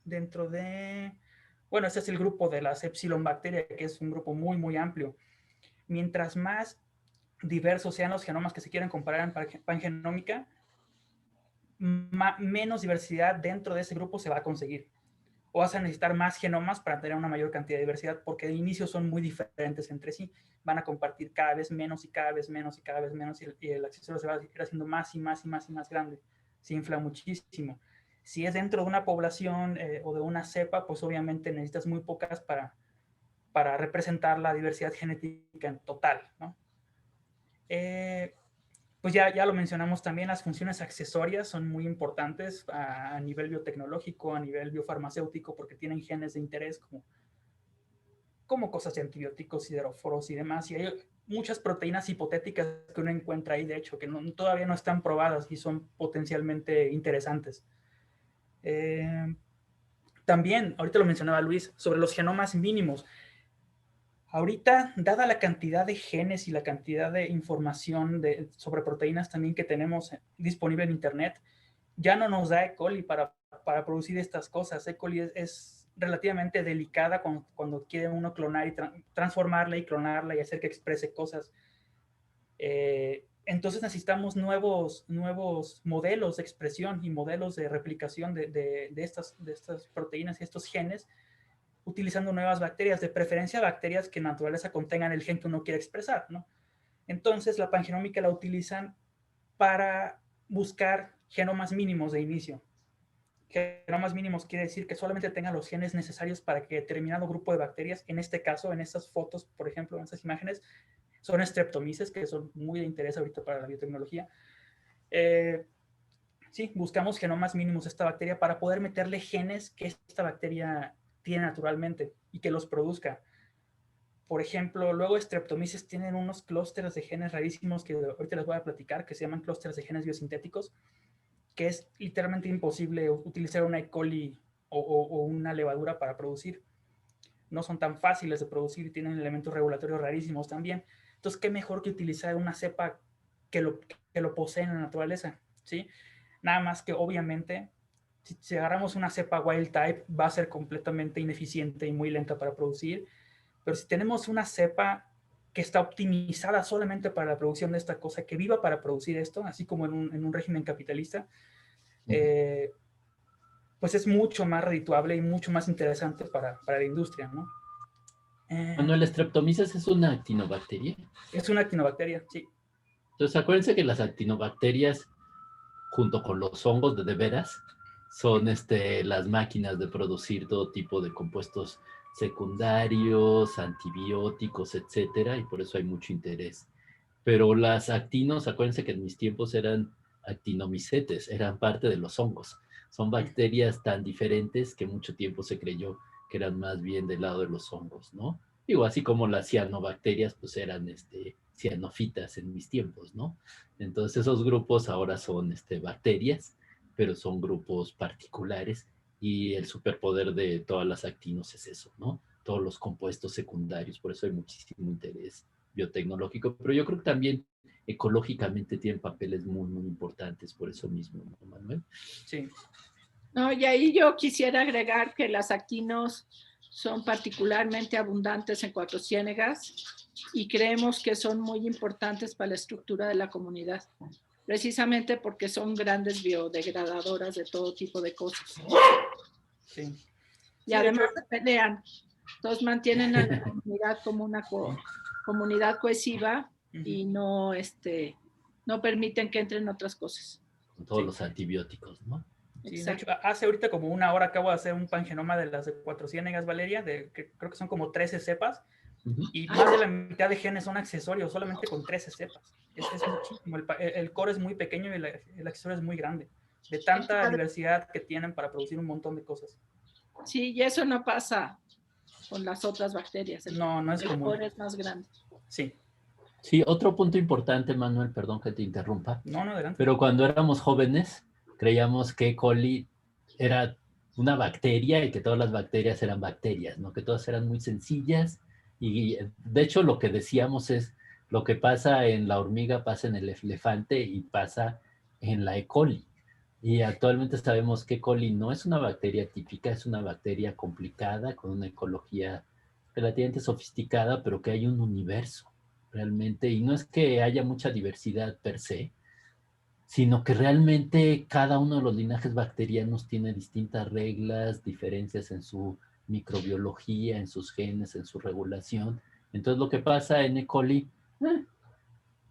dentro de... Bueno, este es el grupo de las Epsilon bacterias, que es un grupo muy, muy amplio. Mientras más diversos sean los genomas que se quieren comparar en pangenómica, menos diversidad dentro de ese grupo se va a conseguir. O vas a necesitar más genomas para tener una mayor cantidad de diversidad, porque de inicio son muy diferentes entre sí. Van a compartir cada vez menos y cada vez menos y cada vez menos, y el accesorio se va a ir haciendo más y más y más y más grande. Se infla muchísimo. Si es dentro de una población o de una cepa, pues obviamente necesitas muy pocas para representar la diversidad genética en total, ¿no? Pues ya lo mencionamos también, las funciones accesorias son muy importantes a nivel biotecnológico, a nivel biofarmacéutico, porque tienen genes de interés como cosas de antibióticos, sideróforos y demás. Y hay muchas proteínas hipotéticas que uno encuentra ahí, de hecho, que todavía no están probadas y son potencialmente interesantes. También, ahorita lo mencionaba Luis, sobre los genomas mínimos. Ahorita, dada la cantidad de genes y la cantidad de información sobre proteínas también que tenemos disponible en Internet, ya no nos da E. coli para producir estas cosas. E. coli es relativamente delicada cuando quiere uno clonar y transformarla y clonarla y hacer que exprese cosas. Entonces necesitamos nuevos modelos de expresión y modelos de replicación de estas proteínas y estos genes, utilizando nuevas bacterias, de preferencia bacterias que en naturaleza contengan el gen que uno quiere expresar, ¿no? Entonces la pangenómica la utilizan para buscar genomas mínimos de inicio. Genomas mínimos quiere decir que solamente tengan los genes necesarios para que determinado grupo de bacterias, en este caso, en estas fotos, por ejemplo, en estas imágenes, son Streptomyces, que son muy de interés ahorita para la biotecnología. Sí, buscamos genomas mínimos de esta bacteria para poder meterle genes que esta bacteria tiene naturalmente y que los produzca. Por ejemplo, luego Streptomyces tienen unos clústeres de genes rarísimos que ahorita les voy a platicar, que se llaman clústeres de genes biosintéticos, que es literalmente imposible utilizar una E. coli o una levadura para producir. No son tan fáciles de producir y tienen elementos regulatorios rarísimos también. Entonces, ¿qué mejor que utilizar una cepa que lo posee en la naturaleza? ¿Sí? Nada más que obviamente, si agarramos una cepa wild type, va a ser completamente ineficiente y muy lenta para producir. Pero si tenemos una cepa que está optimizada solamente para la producción de esta cosa, que viva para producir esto, así como en un régimen capitalista, pues es mucho más redituable y mucho más interesante para la industria, ¿no? Manuel, Streptomyces es una actinobacteria. Es una actinobacteria, sí. Entonces, acuérdense que las actinobacterias, junto con los hongos de veras, son las máquinas de producir todo tipo de compuestos secundarios, antibióticos, etcétera, y por eso hay mucho interés. Pero las actinos, acuérdense que en mis tiempos eran actinomicetes, eran parte de los hongos. Son bacterias tan diferentes que mucho tiempo se creyó que eran más bien del lado de los hongos, ¿no? Digo, así como las cianobacterias, pues eran cianofitas en mis tiempos, ¿no? Entonces esos grupos ahora son bacterias, pero son grupos particulares y el superpoder de todas las actinos es eso, ¿no? Todos los compuestos secundarios, por eso hay muchísimo interés biotecnológico, pero yo creo que también ecológicamente tienen papeles muy, muy importantes por eso mismo, ¿no, Manuel? Sí. No, y ahí yo quisiera agregar que las actinos son particularmente abundantes en Cuatro Ciénegas y creemos que son muy importantes para la estructura de la comunidad, precisamente porque son grandes biodegradadoras de todo tipo de cosas. Sí. Y además se pelean, entonces mantienen a la comunidad como una comunidad cohesiva y no permiten que entren otras cosas. Con todos los antibióticos, ¿no? Sí, de hecho, hace ahorita como una hora acabo de hacer un pangenoma de las de Cuatro Ciénegas, Valeria, que creo que son como 13 cepas, y más de la mitad de genes son accesorios, solamente con 13 cepas. Es muchísimo. El core es muy pequeño y el accesorio es muy grande. de tanta diversidad que tienen para producir un montón de cosas. Sí, y eso no pasa con las otras bacterias. No es común. El poro es más grande. Sí. Sí, otro punto importante, Manuel, perdón que te interrumpa. No, adelante. Pero cuando éramos jóvenes, creíamos que E. coli era una bacteria y que todas las bacterias eran bacterias, ¿no? Que todas eran muy sencillas. Y de hecho lo que decíamos es, lo que pasa en la hormiga pasa en el elefante y pasa en la E. coli. Y actualmente sabemos que E. coli no es una bacteria típica, es una bacteria complicada, con una ecología relativamente sofisticada, pero que hay un universo realmente, y no es que haya mucha diversidad per se, sino que realmente cada uno de los linajes bacterianos tiene distintas reglas, diferencias en su microbiología, en sus genes, en su regulación. Entonces lo que pasa en E. coli,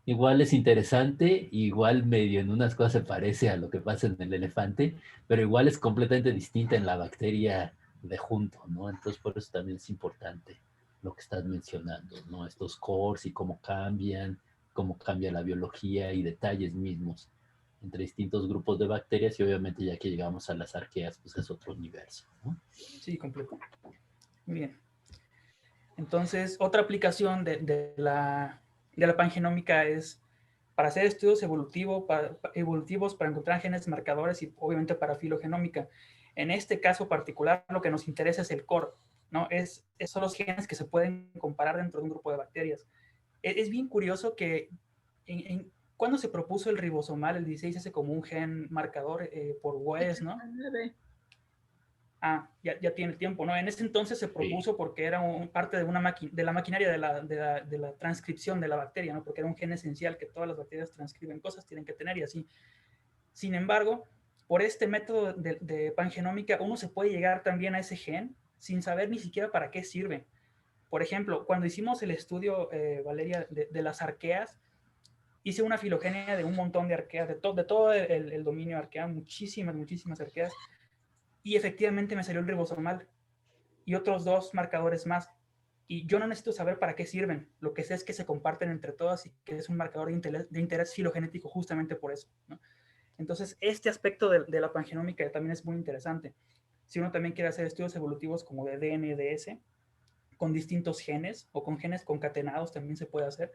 igual es interesante, igual medio en unas cosas se parece a lo que pasa en el elefante, pero igual es completamente distinta en la bacteria de junto, ¿no? Entonces por eso también es importante lo que estás mencionando, ¿no? Estos cores y cómo cambia la biología y detalles mismos entre distintos grupos de bacterias, y obviamente ya que llegamos a las arqueas, pues es otro universo, ¿no? Sí, completo. Muy bien. Entonces, otra aplicación de la pangenómica es para hacer estudios evolutivos para encontrar genes marcadores y obviamente para filogenómica. En este caso particular, lo que nos interesa es el core, ¿no? Son los genes que se pueden comparar dentro de un grupo de bacterias. Es bien curioso que cuando se propuso el ribosomal, el 16S como un gen marcador por West, ¿no? Ya tiene tiempo, ¿no? En ese entonces se propuso porque era parte de la maquinaria de la transcripción de la bacteria, ¿no? Porque era un gen esencial que todas las bacterias transcriben cosas, tienen que tener y así. Sin embargo, por este método de pangenómica, uno se puede llegar también a ese gen sin saber ni siquiera para qué sirve. Por ejemplo, cuando hicimos el estudio, Valeria, de las arqueas, hice una filogenia de un montón de arqueas, de todo el dominio arquea, muchísimas arqueas, y efectivamente me salió el ribosomal y otros 2 marcadores más. Y yo no necesito saber para qué sirven. Lo que sé es que se comparten entre todas y que es un marcador de interés filogenético justamente por eso, ¿no? Entonces, este aspecto de la pangenómica también es muy interesante. Si uno también quiere hacer estudios evolutivos como de DNDS, con distintos genes o con genes concatenados también se puede hacer,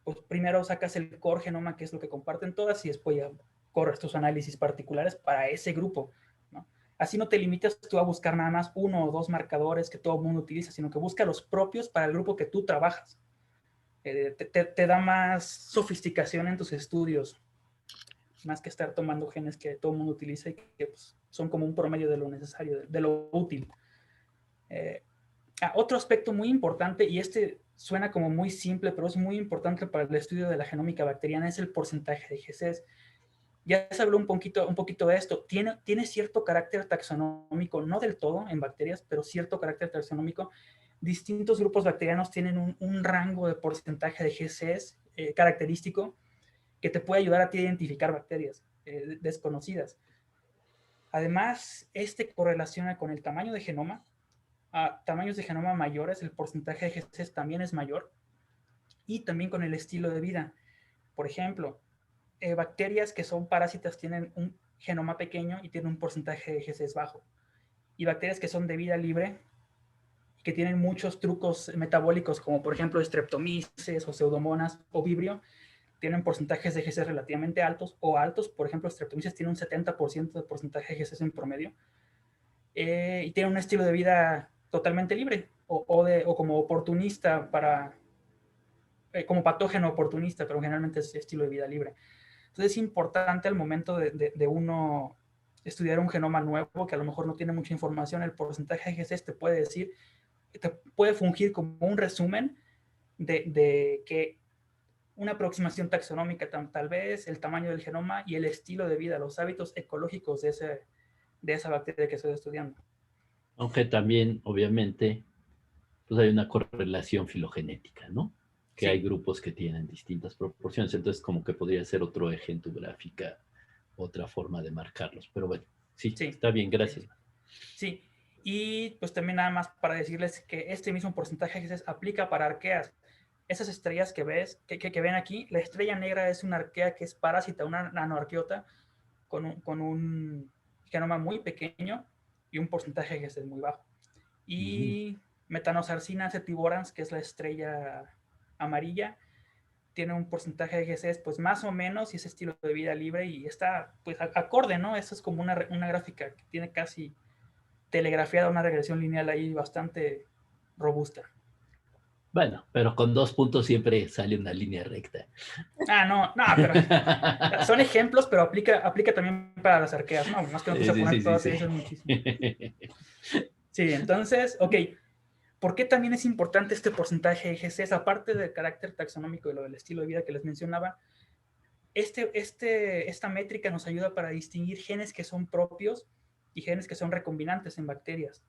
pues primero sacas el core genoma, que es lo que comparten todas, y después ya corres tus análisis particulares para ese grupo, ¿no? Así no te limitas tú a buscar nada más 1 o 2 marcadores que todo el mundo utiliza, sino que busca los propios para el grupo que tú trabajas. Te da más sofisticación en tus estudios, más que estar tomando genes que todo el mundo utiliza y que pues, son como un promedio de lo necesario, de lo útil. Otro aspecto muy importante, y este suena como muy simple, pero es muy importante para el estudio de la genómica bacteriana, es el porcentaje de GCs. Ya se habló un poquito de esto. Tiene cierto carácter taxonómico, no del todo en bacterias, pero cierto carácter taxonómico. Distintos grupos bacterianos tienen un rango de porcentaje de GCs característico que te puede ayudar a ti a identificar bacterias desconocidas. Además, este correlaciona con el tamaño de genoma. A tamaños de genoma mayores, el porcentaje de GCs también es mayor, y también con el estilo de vida. Por ejemplo, bacterias que son parásitas tienen un genoma pequeño y tienen un porcentaje de GCs bajo, y bacterias que son de vida libre que tienen muchos trucos metabólicos, como por ejemplo Streptomyces o Pseudomonas o Vibrio, tienen porcentajes de GCs relativamente altos o altos. Por ejemplo, Streptomyces tiene un 70% de porcentaje de GCs en promedio, y tiene un estilo de vida totalmente libre o como oportunista como patógeno oportunista, pero generalmente es estilo de vida libre. Entonces es importante al momento de uno estudiar un genoma nuevo que a lo mejor no tiene mucha información, el porcentaje de GCs te puede fungir como un resumen de que una aproximación taxonómica tal vez, el tamaño del genoma y el estilo de vida, los hábitos ecológicos de esa bacteria que estoy estudiando. Aunque también, obviamente, pues hay una correlación filogenética, ¿no? Que Sí. hay grupos que tienen distintas proporciones, entonces como que podría ser otro eje en tu gráfica, otra forma de marcarlos, pero bueno, sí. Está bien, gracias. Sí, y pues también nada más para decirles que este mismo porcentaje que se aplica para arqueas. Esas estrellas que ven aquí, la estrella negra es una arquea que es parásita, una nanoarqueota, con un genoma muy pequeño y un porcentaje de GCs muy bajo. Y Metanosarcina cetivorans, que es la estrella amarilla, tiene un porcentaje de GCs pues más o menos, y ese estilo de vida libre, y está pues acorde, ¿no? Eso es como una gráfica que tiene casi telegrafiada una regresión lineal ahí bastante robusta. Bueno, pero con 2 puntos siempre sale una línea recta. No, pero son ejemplos, pero aplica también para las arqueas, ¿no? Más que no puse a poner todas esas muchísimo. Sí, entonces, ok. ¿Por qué también es importante este porcentaje de GCs? Aparte del carácter taxonómico y lo del estilo de vida que les mencionaba, esta métrica nos ayuda para distinguir genes que son propios y genes que son recombinantes en bacterias.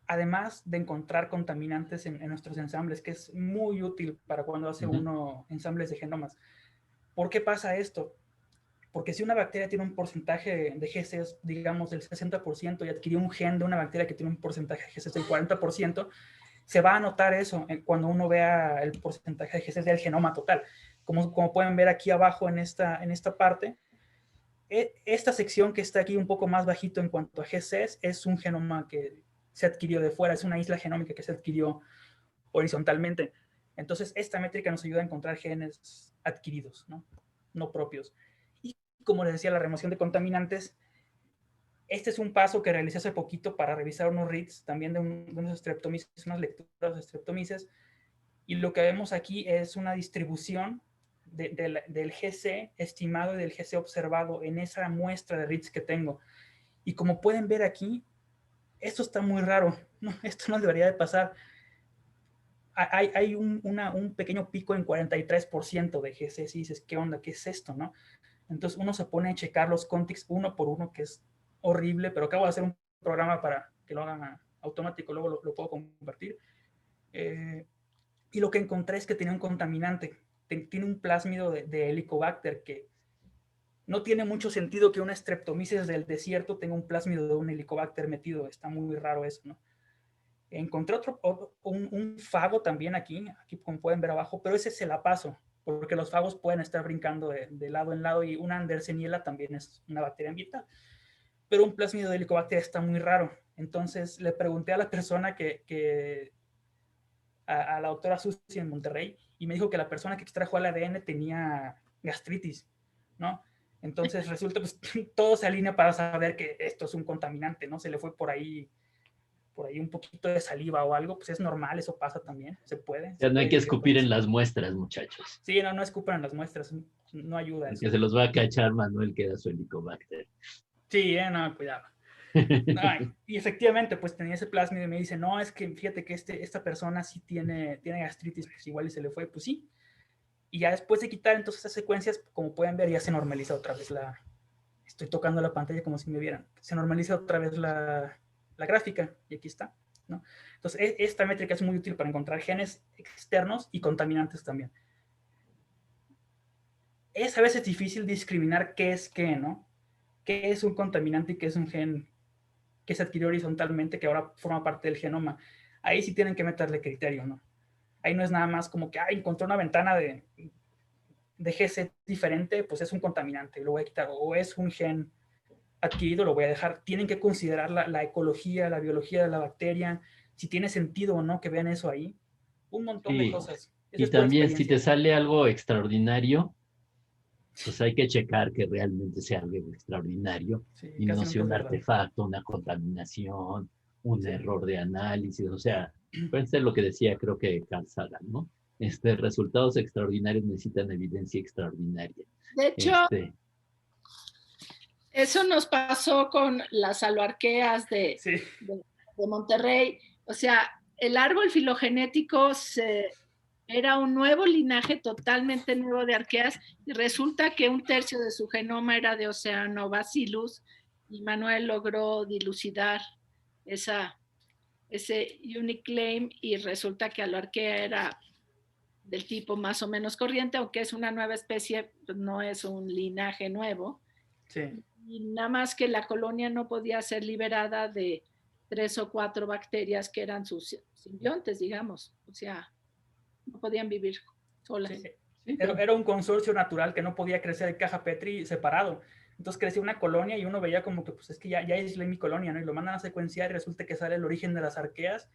Además de encontrar contaminantes en nuestros ensambles, que es muy útil para cuando hace uno ensambles de genomas. ¿Por qué pasa esto? Porque si una bacteria tiene un porcentaje de GCs, digamos, del 60%, y adquirió un gen de una bacteria que tiene un porcentaje de GCs del 40%, se va a notar eso cuando uno vea el porcentaje de GCs del genoma total. Como pueden ver aquí abajo en esta parte, esta sección que está aquí un poco más bajito en cuanto a GCs es un genoma que se adquirió de fuera, es una isla genómica que se adquirió horizontalmente. Entonces, esta métrica nos ayuda a encontrar genes adquiridos, no propios. Y como les decía, la remoción de contaminantes, este es un paso que realicé hace poquito para revisar unos reads también de unos streptomyces, unas lecturas de streptomyces, y lo que vemos aquí es una distribución del GC estimado y del GC observado en esa muestra de reads que tengo. Y como pueden ver aquí, esto está muy raro, esto no debería de pasar. Hay un pequeño pico en 43% de GC, y dices, ¿qué onda? ¿Qué es esto? ¿No? Entonces uno se pone a checar los contigs uno por uno, que es horrible, pero acabo de hacer un programa para que lo hagan automático, luego lo puedo compartir. Y lo que encontré es que tenía un contaminante, tiene un plásmido de Helicobacter, que no tiene mucho sentido que una Streptomyces del desierto tenga un plásmido de un Helicobacter metido, está muy raro eso, ¿no? Encontré un fago también aquí como pueden ver abajo, pero ese se la paso, porque los fagos pueden estar brincando de lado en lado, y una Anderseniella también es una bacteria ambiental, pero un plásmido de Helicobacter está muy raro. Entonces le pregunté a la persona a la doctora Susi en Monterrey, y me dijo que la persona que extrajo el ADN tenía gastritis, ¿no? Entonces resulta, pues todo se alinea para saber que esto es un contaminante, ¿no? Se le fue por ahí un poquito de saliva o algo, pues es normal, eso pasa también, se puede. Ya no hay que escupir en las muestras, muchachos. Sí, no escupan en las muestras, no ayuda Porque eso. se los va a cachar Manuel, que da su Helicobacter. Sí, no, cuidado. Ay, y efectivamente, pues tenía ese plásmido, y me dice, no, es que fíjate que esta persona sí tiene gastritis, pues igual y se le fue, pues sí. Y ya después de quitar entonces esas secuencias, como pueden ver, ya se normaliza otra vez estoy tocando la pantalla como si me vieran, se normaliza otra vez la gráfica, y aquí está, ¿no? Entonces, esta métrica es muy útil para encontrar genes externos y contaminantes también. Es a veces difícil discriminar qué es qué, ¿no? ¿Qué es un contaminante y qué es un gen que se adquirió horizontalmente, que ahora forma parte del genoma? Ahí sí tienen que meterle criterio, ¿no? Ahí no es nada más como que, encontré una ventana de GC diferente, pues es un contaminante, lo voy a quitar, o es un gen adquirido, lo voy a dejar. Tienen que considerar la ecología, la biología de la bacteria, si tiene sentido o no que vean eso ahí. Un montón de cosas. Y también si te sale algo extraordinario, pues hay que checar que realmente sea algo extraordinario, sí, y no sea un artefacto, una contaminación, un error de análisis. O sea, puede ser lo que decía, creo que Carl Sagan, ¿no? Resultados extraordinarios necesitan evidencia extraordinaria. De hecho, eso nos pasó con las aloarqueas de Monterrey. O sea, el árbol filogenético era un nuevo linaje totalmente nuevo de arqueas, y resulta que 1/3 de su genoma era de Oceanobacillus, y Manuel logró dilucidar ese unique claim, y resulta que aloarquea era del tipo más o menos corriente, aunque es una nueva especie, pues no es un linaje nuevo. Sí. Y nada más que la colonia no podía ser liberada de 3 o 4 bacterias que eran sus simbiontes, digamos. O sea, no podían vivir solas. Sí. Era un consorcio natural que no podía crecer en caja Petri separado. Entonces crecía una colonia y uno veía como que, pues es que ya aislé mi colonia, ¿no? Y lo mandan a secuenciar y resulta que sale el origen de las arqueas.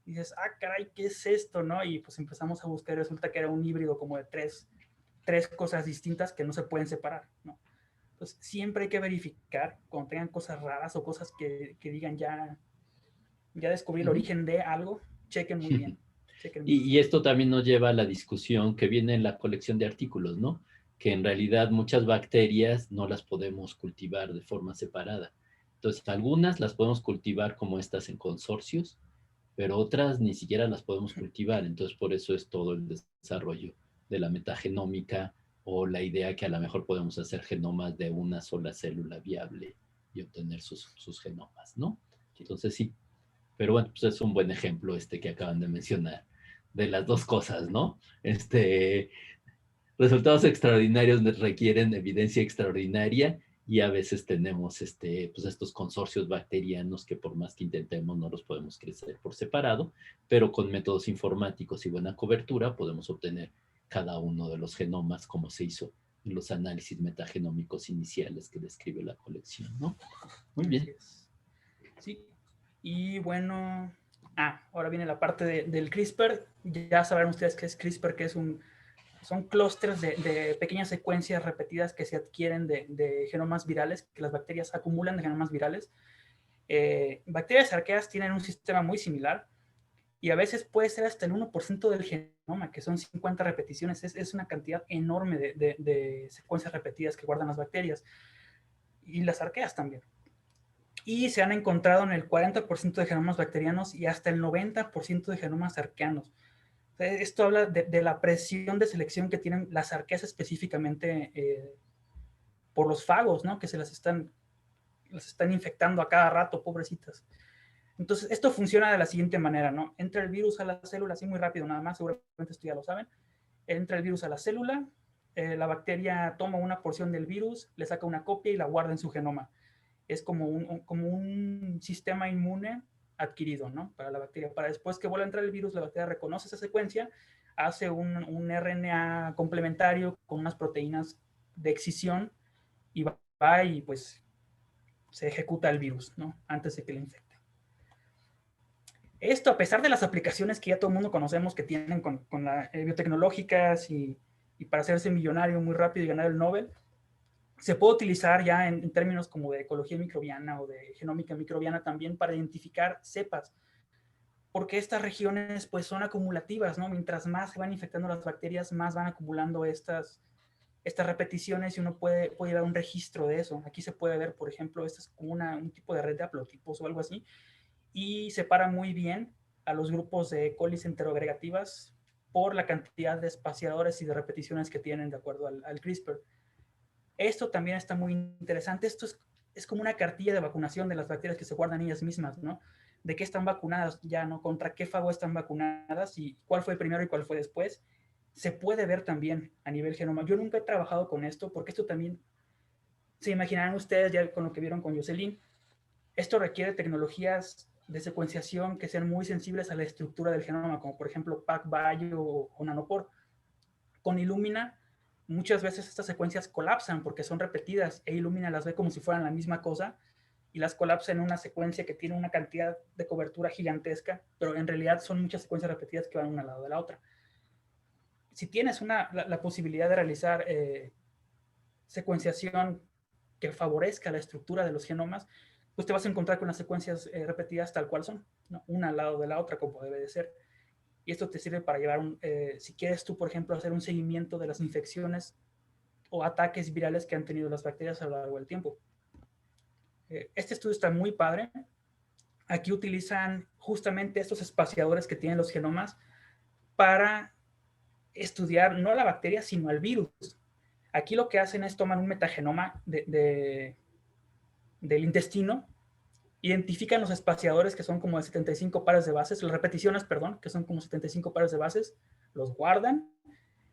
Y dices, ah, caray, ¿qué es esto, no? Y pues empezamos a buscar y resulta que era un híbrido como de tres cosas distintas que no se pueden separar, ¿no? Entonces siempre hay que verificar cuando tengan cosas raras o cosas que digan ya descubrí el origen de algo, chequen muy bien. Y esto también nos lleva a la discusión que viene en la colección de artículos, ¿no? Que en realidad muchas bacterias no las podemos cultivar de forma separada. Entonces, algunas las podemos cultivar como estas en consorcios, pero otras ni siquiera las podemos cultivar. Entonces, por eso es todo el desarrollo de la metagenómica o la idea que a lo mejor podemos hacer genomas de una sola célula viable y obtener sus genomas, ¿no? Entonces, sí. Pero bueno, pues es un buen ejemplo este que acaban de mencionar de las dos cosas, ¿no? Resultados extraordinarios requieren evidencia extraordinaria y a veces tenemos pues estos consorcios bacterianos que por más que intentemos no los podemos crecer por separado, pero con métodos informáticos y buena cobertura podemos obtener cada uno de los genomas como se hizo en los análisis metagenómicos iniciales que describe la colección, ¿no? Muy bien. Sí, y bueno, ahora viene la parte del CRISPR. Ya sabrán ustedes qué es CRISPR, que son clústeres de pequeñas secuencias repetidas que se adquieren de genomas virales, que las bacterias acumulan de genomas virales. Bacterias arqueas tienen un sistema muy similar y a veces puede ser hasta el 1% del genoma, que son 50 repeticiones. Es una cantidad enorme de secuencias repetidas que guardan las bacterias y las arqueas también. Y se han encontrado en el 40% de genomas bacterianos y hasta el 90% de genomas arqueanos. Esto habla de la presión de selección que tienen las arqueas específicamente por los fagos, ¿no? Que las están infectando a cada rato, pobrecitas. Entonces, esto funciona de la siguiente manera, ¿no? Entra el virus a la célula, así muy rápido nada más, seguramente esto ya lo saben. Entra el virus a la célula, la bacteria toma una porción del virus, le saca una copia y la guarda en su genoma. Es como un sistema inmune adquirido, ¿no? Para la bacteria. Para después que vuelva a entrar el virus, la bacteria reconoce esa secuencia, hace un RNA complementario con unas proteínas de excisión y va y pues se ejecuta el virus, ¿no? Antes de que le infecte. Esto, a pesar de las aplicaciones que ya todo el mundo conocemos que tienen con las biotecnológicas y para hacerse millonario muy rápido y ganar el Nobel, se puede utilizar ya en términos como de ecología microbiana o de genómica microbiana también para identificar cepas, porque estas regiones pues son acumulativas, ¿no? Mientras más se van infectando las bacterias, más van acumulando estas repeticiones y uno puede llevar un registro de eso. Aquí se puede ver, por ejemplo, esta es como un tipo de red de haplotipos o algo así, y separa muy bien a los grupos de colis enteroagregativas por la cantidad de espaciadores y de repeticiones que tienen de acuerdo al CRISPR. Esto también está muy interesante. Esto es como una cartilla de vacunación de las bacterias que se guardan ellas mismas, ¿no? De qué están vacunadas ya, ¿no? Contra qué fago están vacunadas y cuál fue primero y cuál fue después. Se puede ver también a nivel genoma. Yo nunca he trabajado con esto porque esto también, se imaginarán ustedes ya con lo que vieron con Jocelyn, esto requiere tecnologías de secuenciación que sean muy sensibles a la estructura del genoma, como por ejemplo PacBio o Nanopore. Con Illumina, muchas veces estas secuencias colapsan porque son repetidas e Illumina las ve como si fueran la misma cosa y las colapsa en una secuencia que tiene una cantidad de cobertura gigantesca, pero en realidad son muchas secuencias repetidas que van una al lado de la otra. Si tienes la posibilidad de realizar secuenciación que favorezca la estructura de los genomas, pues te vas a encontrar con las secuencias repetidas tal cual son, ¿no? Una al lado de la otra como debe de ser. Y esto te sirve para llevar, si quieres tú, por ejemplo, hacer un seguimiento de las infecciones o ataques virales que han tenido las bacterias a lo largo del tiempo. Este estudio está muy padre. Aquí utilizan justamente estos espaciadores que tienen los genomas para estudiar no a la bacteria, sino al virus. Aquí lo que hacen es tomar un metagenoma del intestino, identifican los espaciadores que son como de 75 pares de bases, las repeticiones, perdón, que son como 75 pares de bases, los guardan,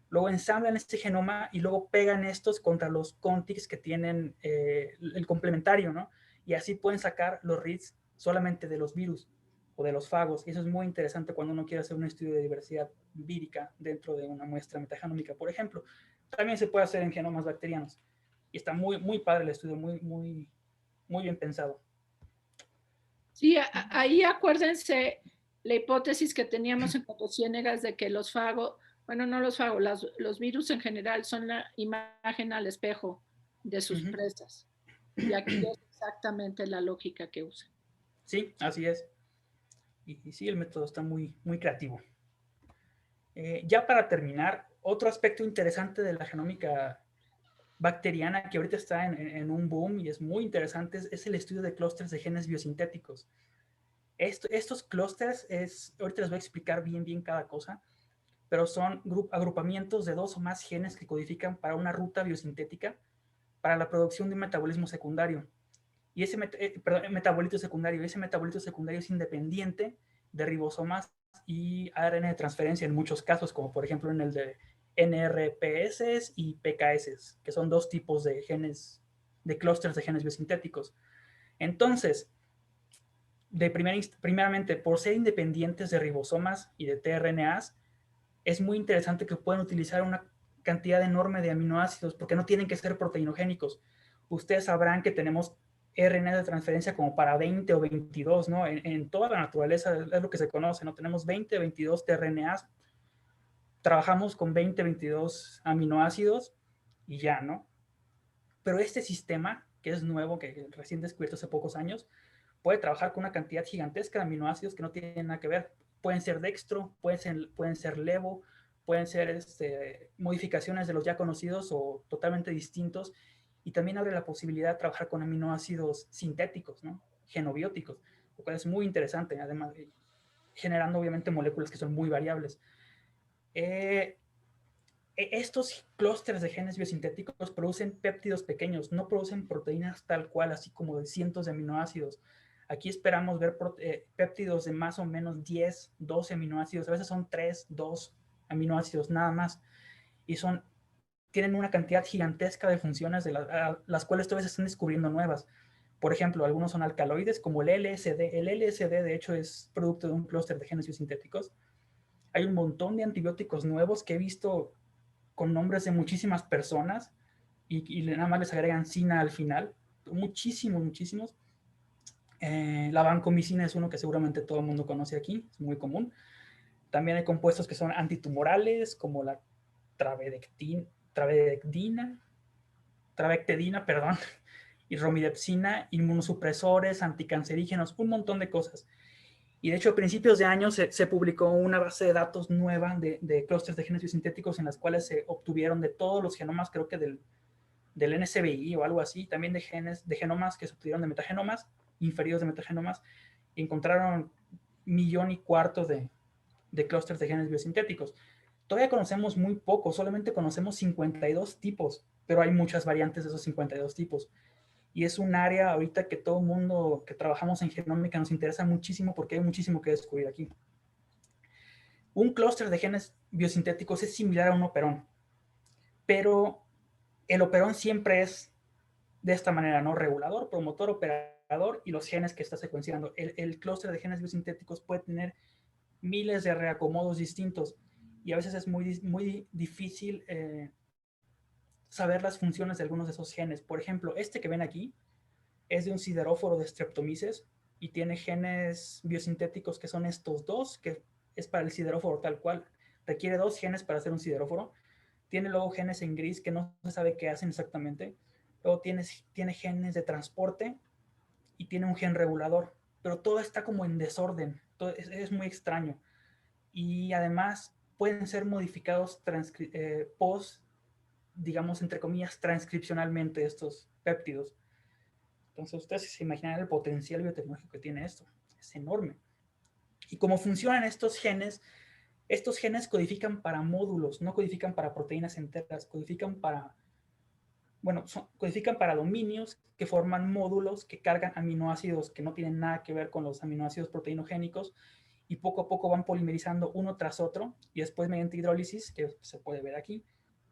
luego ensamblan este genoma y luego pegan estos contra los contigs que tienen el complementario, ¿no? Y así pueden sacar los reads solamente de los virus o de los fagos. Y eso es muy interesante cuando uno quiere hacer un estudio de diversidad vírica dentro de una muestra metagenómica, por ejemplo. También se puede hacer en genomas bacterianos. Y está muy, muy padre el estudio, muy bien pensado. Sí, ahí acuérdense la hipótesis que teníamos en Coto Ciénegas de que los fagos, bueno, no los fagos, los virus en general son la imagen al espejo de sus presas. Y aquí es exactamente la lógica que usan. Sí, así es. Y sí, el método está muy creativo. Ya para terminar, otro aspecto interesante de la genómica bacteriana que ahorita está en un boom y es muy interesante es el estudio de clústeres de genes biosintéticos. Estos clústeres, ahorita les voy a explicar bien cada cosa, pero son agrupamientos de 2 o más genes que codifican para una ruta biosintética para la producción de un metabolismo secundario. Y ese metabolito secundario, es independiente de ribosomas y ARN de transferencia en muchos casos, como por ejemplo en el de NRPS y PKS, que son 2 tipos de genes, de clústeres de genes biosintéticos. Entonces, primeramente, por ser independientes de ribosomas y de tRNAs, es muy interesante que puedan utilizar una cantidad enorme de aminoácidos, porque no tienen que ser proteinogénicos. Ustedes sabrán que tenemos RNA de transferencia como para 20 o 22, ¿no? En toda la naturaleza es lo que se conoce, ¿no? Tenemos 20 o 22 tRNAs, trabajamos con 20 o 22 aminoácidos y ya, ¿no? Pero este sistema, que es nuevo, que recién descubierto hace pocos años, puede trabajar con una cantidad gigantesca de aminoácidos que no tienen nada que ver. Pueden ser dextro, pueden ser levo, pueden ser modificaciones de los ya conocidos o totalmente distintos. Y también abre la posibilidad de trabajar con aminoácidos sintéticos, ¿no? Genobióticos, lo cual es muy interesante, además generando obviamente moléculas que son muy variables. Estos clústeres de genes biosintéticos producen péptidos pequeños, no producen proteínas tal cual, así como de cientos de aminoácidos. Aquí esperamos ver péptidos de más o menos 10, 12 aminoácidos, a veces son 3, 2 aminoácidos nada más, y tienen una cantidad gigantesca de funciones de las cuales todavía se están descubriendo nuevas. Por ejemplo, algunos son alcaloides, como el LSD. El LSD, de hecho, es producto de un clúster de genes biosintéticos. Hay un montón de antibióticos nuevos que he visto con nombres de muchísimas personas y nada más les agregan sina al final. Muchísimos. La vancomicina es uno que seguramente todo el mundo conoce aquí, es muy común. También hay compuestos que son antitumorales, como la travectedina, perdón, y romidepsina, inmunosupresores, anticancerígenos, un montón de cosas. Y de hecho, a principios de año se publicó una base de datos nueva de clústeres de genes biosintéticos en las cuales se obtuvieron de todos los genomas, creo que del NCBI o algo así, también de genomas que se obtuvieron de metagenomas, inferidos de metagenomas, y encontraron 1,4 millones de clústeres de genes biosintéticos. Todavía conocemos muy poco, solamente conocemos 52 tipos, pero hay muchas variantes de esos 52 tipos. Y es un área ahorita que todo el mundo que trabajamos en genómica nos interesa muchísimo porque hay muchísimo que descubrir aquí. Un clúster de genes biosintéticos es similar a un operón, pero el operón siempre es de esta manera, ¿no? Regulador, promotor, operador y los genes que está secuenciando. El clúster de genes biosintéticos puede tener miles de reacomodos distintos y a veces es muy difícil saber las funciones de algunos de esos genes. Por ejemplo, este que ven aquí es de un sideróforo de Streptomyces y tiene genes biosintéticos que son estos 2, que es para el sideróforo tal cual. Requiere 2 genes para hacer un sideróforo. Tiene luego genes en gris que no se sabe qué hacen exactamente. Luego tiene genes de transporte y tiene un gen regulador. Pero todo está como en desorden. Es muy extraño. Y además pueden ser modificados post, digamos, entre comillas, transcripcionalmente estos péptidos. Entonces ustedes se imaginan el potencial biotecnológico que tiene esto. Es enorme. Y cómo funcionan estos genes codifican para módulos, no codifican para proteínas enteras, codifican para dominios que forman módulos que cargan aminoácidos que no tienen nada que ver con los aminoácidos proteinogénicos y poco a poco van polimerizando uno tras otro y después mediante hidrólisis, que se puede ver aquí,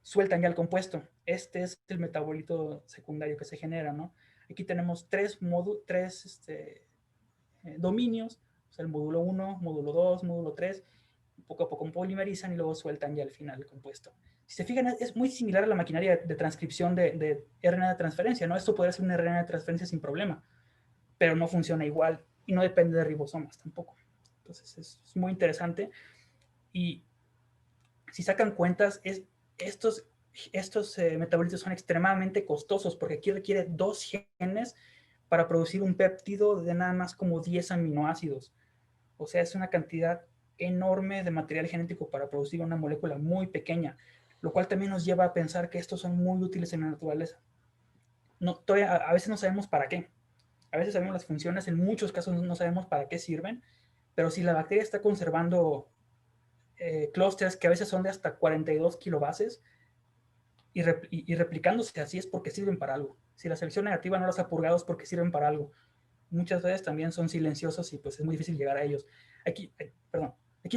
sueltan ya el compuesto. Este es el metabolito secundario que se genera, ¿no? Aquí tenemos tres dominios, o sea, el módulo 1, módulo 2, módulo 3, poco a poco polimerizan y luego sueltan ya al final el compuesto. Si se fijan, es muy similar a la maquinaria de transcripción de RNA de transferencia, ¿no? Esto podría ser un RNA de transferencia sin problema, pero no funciona igual y no depende de ribosomas tampoco. Entonces es muy interesante. Y si sacan cuentas, estos metabolitos son extremadamente costosos porque aquí requiere 2 genes para producir un péptido de nada más como 10 aminoácidos. O sea, es una cantidad enorme de material genético para producir una molécula muy pequeña, lo cual también nos lleva a pensar que estos son muy útiles en la naturaleza. No, todavía, a veces no sabemos para qué. A veces sabemos las funciones, en muchos casos no sabemos para qué sirven, pero si la bacteria está conservando clústeres que a veces son de hasta 42 kilobases y replicándose así es porque sirven para algo. Si la selección negativa no las ha purgado es porque sirven para algo. Muchas veces también son silenciosos y pues es muy difícil llegar a ellos. Aquí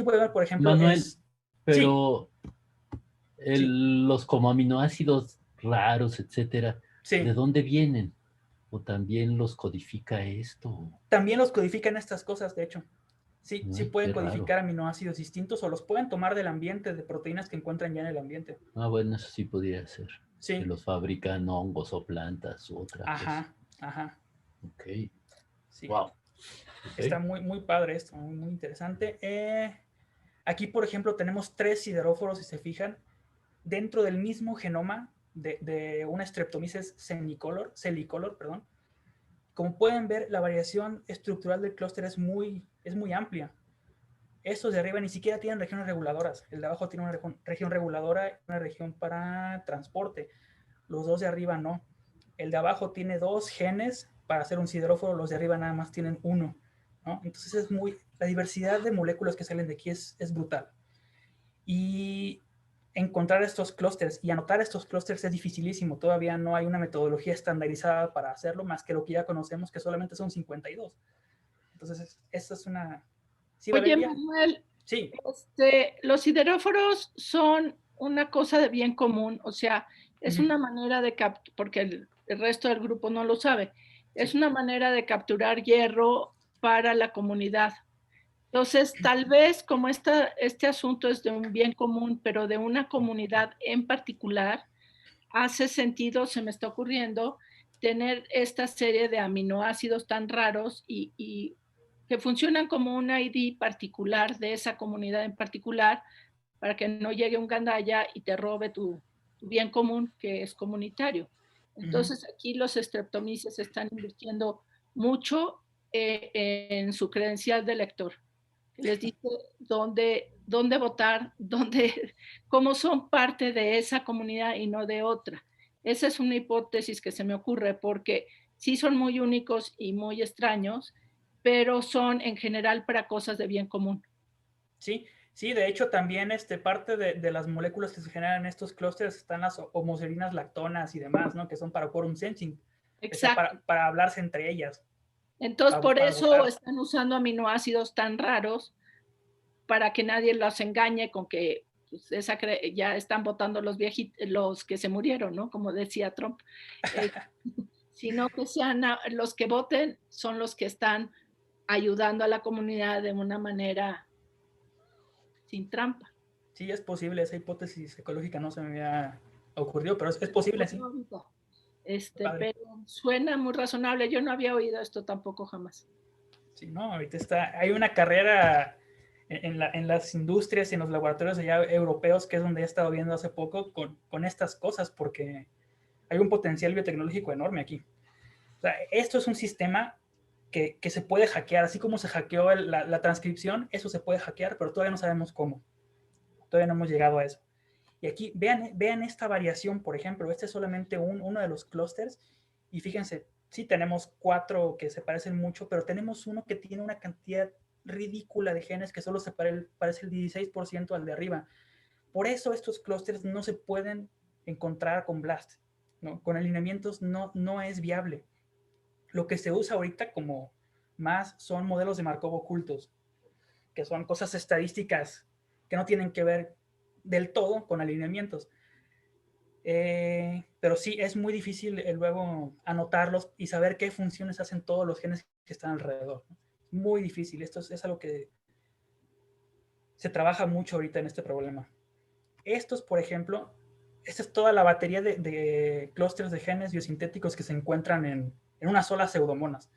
puede ver, por ejemplo, Manuel, sí, pero sí, los como aminoácidos raros, etcétera, ¿de sí. dónde vienen? ¿O también los codifica esto? También los codifican estas cosas, de hecho. Sí, sí Ay, pueden qué raro. codificar aminoácidos distintos o los pueden tomar del ambiente, de proteínas que encuentran ya en el ambiente. Ah, bueno, eso sí podría ser. Que Sí, los fabrican hongos o plantas u otra cosa. ajá, ajá, Ok, sí. wow. Está Okay. muy, muy padre esto, muy, muy interesante. Aquí, por ejemplo, tenemos 3 sideróforos, si se fijan, dentro del mismo genoma de una Streptomyces celicolor, perdón. Como pueden ver, la variación estructural del clúster es muy amplia. Estos de arriba ni siquiera tienen regiones reguladoras. El de abajo tiene una región reguladora y una región para transporte. Los dos de arriba no. El de abajo tiene 2 genes para hacer un sideróforo, los de arriba nada más tienen 1. ¿No? Entonces la diversidad de moléculas que salen de aquí es brutal. Y encontrar estos clústeres y anotar estos clústeres es dificilísimo. Todavía no hay una metodología estandarizada para hacerlo, más que lo que ya conocemos, que solamente son 52. Entonces, esta es una... ¿Sí, Oye, Valeria? Manuel, Sí. los sideróforos son una cosa de bien común, o sea, es una manera de capturar, porque el resto del grupo no lo sabe, es Sí. una manera de capturar hierro para la comunidad. Entonces, tal vez como este asunto es de un bien común, pero de una comunidad en particular, hace sentido, se me está ocurriendo, tener esta serie de aminoácidos tan raros y que funcionan como un ID particular de esa comunidad en particular para que no llegue un gandaya y te robe tu bien común que es comunitario. Entonces aquí los streptomyces están invirtiendo mucho en su credencial de lector, que les dice dónde votar, cómo son parte de esa comunidad y no de otra. Esa es una hipótesis que se me ocurre porque sí son muy únicos y muy extraños, pero son en general para cosas de bien común. Sí, sí, de hecho también parte de las moléculas que se generan en estos clústeres están las homocerinas lactonas y demás, ¿no? Que son para quorum sensing, o sea, Exacto. para hablarse entre ellas, Entonces, por para eso votar. están usando aminoácidos tan raros para que nadie los engañe con que pues, ya están votando los que se murieron, ¿no? Como decía Trump. Sino que sean los que voten son los que están ayudando a la comunidad de una manera sin trampa. Sí, es posible, esa hipótesis ecológica no se me había ocurrido, pero es posible, sí. Pero suena muy razonable. Yo no había oído esto tampoco jamás. Sí, no, ahorita hay una carrera en las industrias y en los laboratorios allá europeos, que es donde he estado viendo hace poco, con estas cosas, porque hay un potencial biotecnológico enorme aquí. O sea, esto es un sistema que se puede hackear, así como se hackeó la transcripción, eso se puede hackear, pero todavía no sabemos cómo. Todavía no hemos llegado a eso. Y aquí vean esta variación, por ejemplo, este es solamente uno de los clústeres, y fíjense, sí tenemos 4 que se parecen mucho, pero tenemos uno que tiene una cantidad ridícula de genes que solo se parece el 16% al de arriba. Por eso estos clústeres no se pueden encontrar con BLAST, ¿no? Con alineamientos no es viable. Lo que se usa ahorita como más son modelos de Markov ocultos, que son cosas estadísticas que no tienen que ver del todo con alineamientos. Pero sí, es muy difícil luego anotarlos y saber qué funciones hacen todos los genes que están alrededor. Muy difícil. Esto es algo que se trabaja mucho ahorita en este problema. Estos, por ejemplo, esta es toda la batería de clústeres de genes biosintéticos que se encuentran en una sola pseudomonas.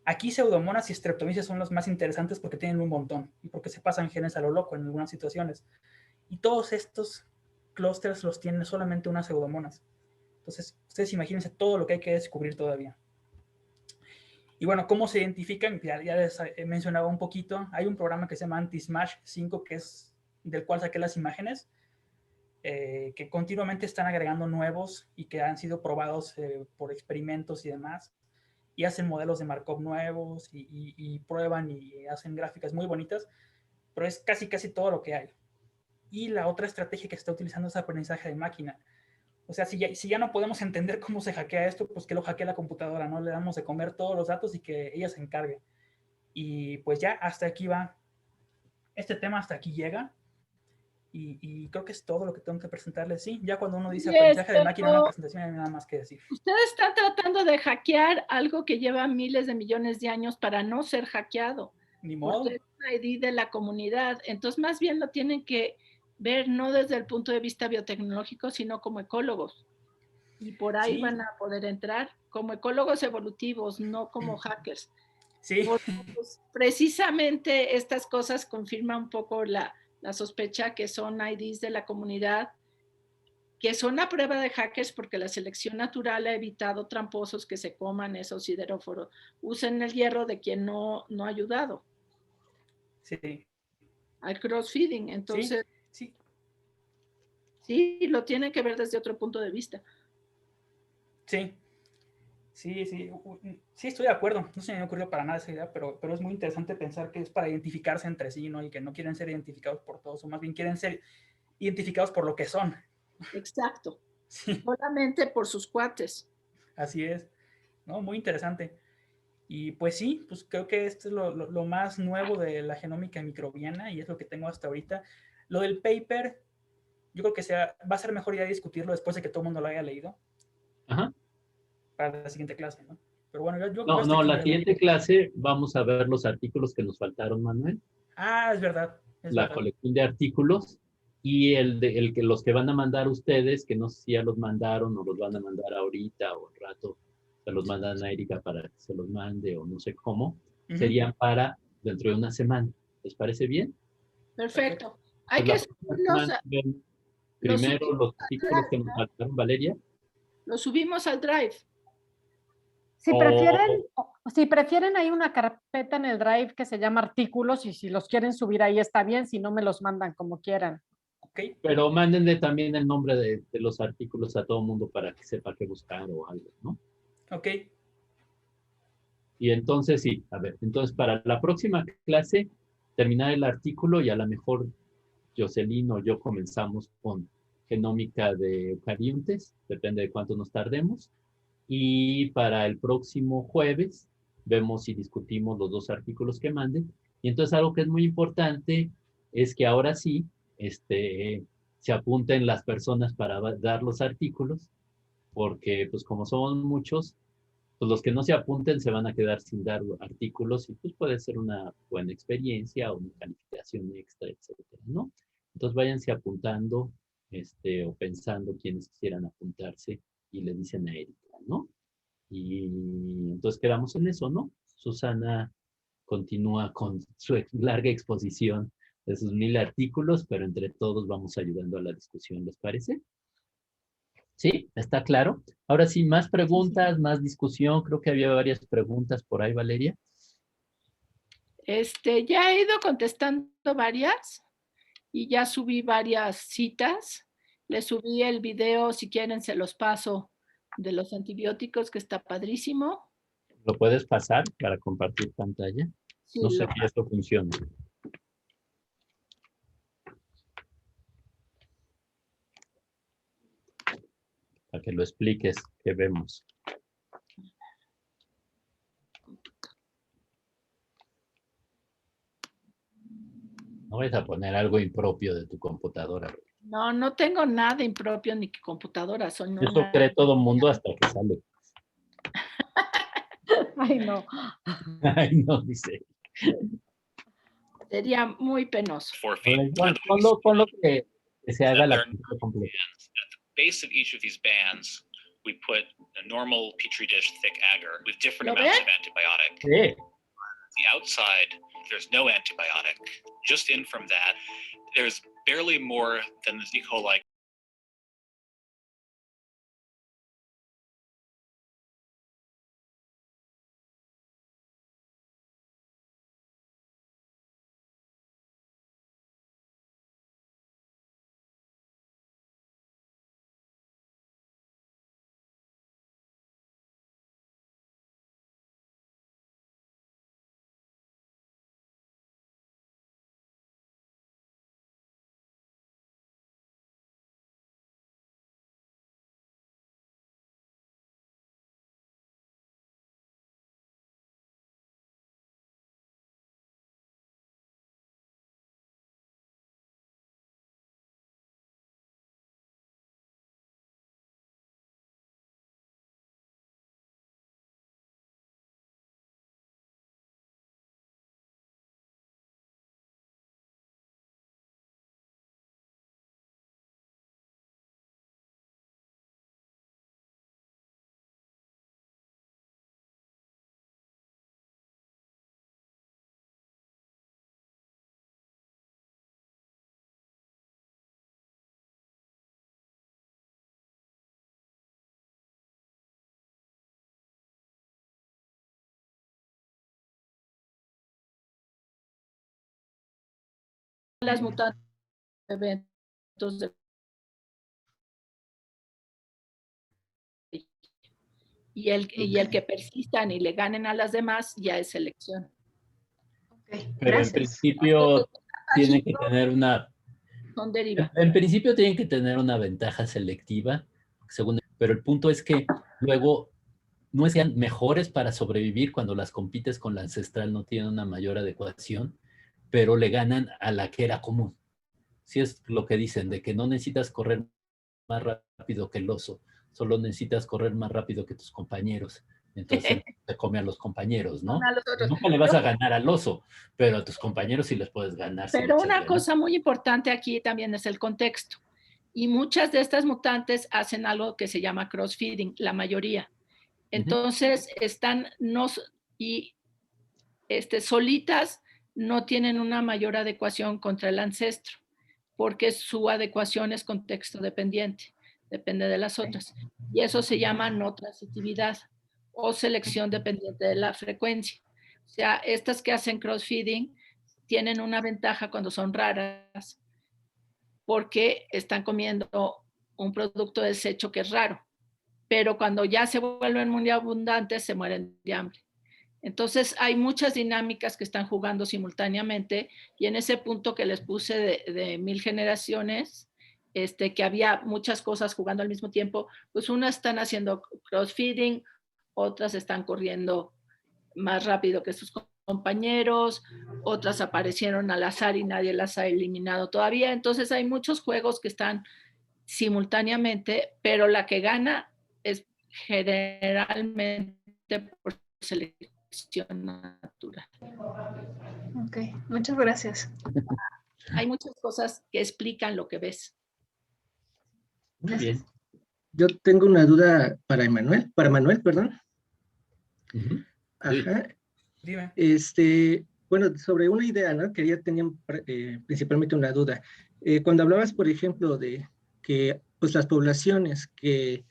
Aquí pseudomonas y streptomyces son los más interesantes porque tienen un montón y porque se pasan genes a lo loco en algunas situaciones. Y todos estos clústeres los tienen solamente unas pseudomonas. Entonces, ustedes imagínense todo lo que hay que descubrir todavía. Y bueno, ¿cómo se identifican? Ya les he mencionado un poquito. Hay un programa que se llama Anti-Smash 5, que es del cual saqué las imágenes, que continuamente están agregando nuevos y que han sido probados por experimentos y demás. Y hacen modelos de Markov nuevos y prueban y hacen gráficas muy bonitas, pero es casi todo lo que hay. Y la otra estrategia que se está utilizando es aprendizaje de máquina. O sea, si ya no podemos entender cómo se hackea esto, pues que lo hackee la computadora, ¿no? Le damos de comer todos los datos y que ella se encargue. Y pues ya hasta aquí va. Este tema hasta aquí llega. Y creo que es todo lo que tengo que presentarles. Sí, ya cuando uno dice aprendizaje de máquina en una presentación, no hay nada más que decir. Ustedes están tratando de hackear algo que lleva miles de millones de años para no ser hackeado. Ni modo. Porque es una ID de la comunidad. Entonces, más bien lo tienen que ver no desde el punto de vista biotecnológico, sino como ecólogos. Y por ahí Sí. van a poder entrar como ecólogos evolutivos, no como hackers. Sí. Porque, pues, precisamente estas cosas confirman un poco la sospecha que son IDs de la comunidad, que son a prueba de hackers porque la selección natural ha evitado tramposos que se coman esos sideróforos. Usen el hierro de quien no ha ayudado. Sí. Al crossfeeding. Entonces, sí, lo tienen que ver desde otro punto de vista. Sí, estoy de acuerdo. No se me ocurrió para nada esa idea, pero es muy interesante pensar que es para identificarse entre sí, ¿no? Y que no quieren ser identificados por todos, o más bien quieren ser identificados por lo que son. Exacto. Sí. Solamente por sus cuates. Así es, ¿no? Muy interesante. Y pues sí, pues creo que esto es lo más nuevo de la genómica microbiana y es lo que tengo hasta ahorita. Lo del paper, yo creo que va a ser mejor ya discutirlo después de que todo el mundo lo haya leído. Ajá. Para la siguiente clase, ¿no? Pero bueno, la siguiente clase vamos a ver los artículos que nos faltaron, Manuel. Ah, es verdad. Colección de artículos y los que van a mandar ustedes, que no sé si ya los mandaron o los van a mandar ahorita o al rato, se los mandan a Erika para que se los mande o no sé cómo, serían para dentro de una semana. ¿Les parece bien? Perfecto. Hay que subirlos primero los artículos que nos faltaron, Valeria. Los subimos al Drive. Si prefieren, hay una carpeta en el Drive que se llama artículos y si los quieren subir ahí está bien, si no me los mandan como quieran. Okay. Pero mándenle también el nombre de los artículos a todo el mundo para que sepa qué buscar o algo, ¿no? Ok. Y entonces sí, a ver, entonces para la próxima clase, terminar el artículo y a lo mejor Jocelyn o yo comenzamos con genómica de eucariontes, depende de cuánto nos tardemos. Y para el próximo jueves vemos y discutimos los dos artículos que manden. Y entonces algo que es muy importante es que ahora sí se apunten las personas para dar los artículos, porque pues como somos muchos, pues los que no se apunten se van a quedar sin dar artículos y pues puede ser una buena experiencia o una calificación extra, etcétera, ¿no? Entonces váyanse apuntando o pensando quienes quisieran apuntarse y le dicen a Erika, ¿no? Y entonces quedamos en eso, ¿no? Susana continúa con su larga exposición de sus 1000 artículos, pero entre todos vamos ayudando a la discusión, ¿les parece? ¿Sí? ¿Está claro? Ahora sí, más preguntas, más discusión. Creo que había varias preguntas por ahí, Valeria. Ya he ido contestando varias y ya subí varias citas. Les subí el video, si quieren se los paso, de los antibióticos, que está padrísimo. ¿Lo puedes pasar para compartir pantalla? Sí, no sé si esto funciona. Para que lo expliques, que vemos. No vayas a poner algo impropio de tu computadora. No, no tengo nada impropio ni computadora. Eso cree todo el mundo hasta que sale. Ay, no. Ay, no, dice. Sería muy penoso. Ponlo que se haga la pista completa. base of each of these bands, we put a normal petri dish thick agar with different amounts of antibiotic. Sí. The outside, there's no antibiotic. Just in from that, there's barely more than the E. coli. Las mutantes eventos de y el que persistan y le ganen a las demás ya es selección. Okay, Pero en principio tienen que tener una... Son derivadas. En principio tienen que tener una ventaja selectiva, pero el punto es que luego no sean mejores para sobrevivir cuando las compites con la ancestral, no tienen una mayor adecuación, pero le ganan a la que era común. Sí es lo que dicen, de que no necesitas correr más rápido que el oso, solo necesitas correr más rápido que tus compañeros. Entonces te come a los compañeros, ¿no? Nunca le vas a ganar al oso, pero a tus compañeros sí les puedes ganar. Pero una cosa muy importante aquí también es el contexto. Y muchas de estas mutantes hacen algo que se llama crossfeeding, la mayoría. Entonces están solitas no tienen una mayor adecuación contra el ancestro, porque su adecuación es contexto dependiente, depende de las otras. Y eso se llama no transitividad o selección dependiente de la frecuencia. O sea, estas que hacen crossfeeding tienen una ventaja cuando son raras, porque están comiendo un producto desecho que es raro. Pero cuando ya se vuelven muy abundantes, se mueren de hambre. Entonces, hay muchas dinámicas que están jugando simultáneamente y en ese punto que les puse de 1000 generaciones, que había muchas cosas jugando al mismo tiempo, pues unas están haciendo crossfeeding, otras están corriendo más rápido que sus compañeros, otras aparecieron al azar y nadie las ha eliminado todavía. Entonces, hay muchos juegos que están simultáneamente, pero la que gana es generalmente por selección natural. Ok, muchas gracias. Hay muchas cosas que explican lo que ves. Muy bien. Yo tengo una duda para Manuel, perdón. Ajá. Dime. Bueno, sobre una idea, ¿no? Tenía principalmente una duda. Cuando hablabas, por ejemplo, de que pues las poblaciones que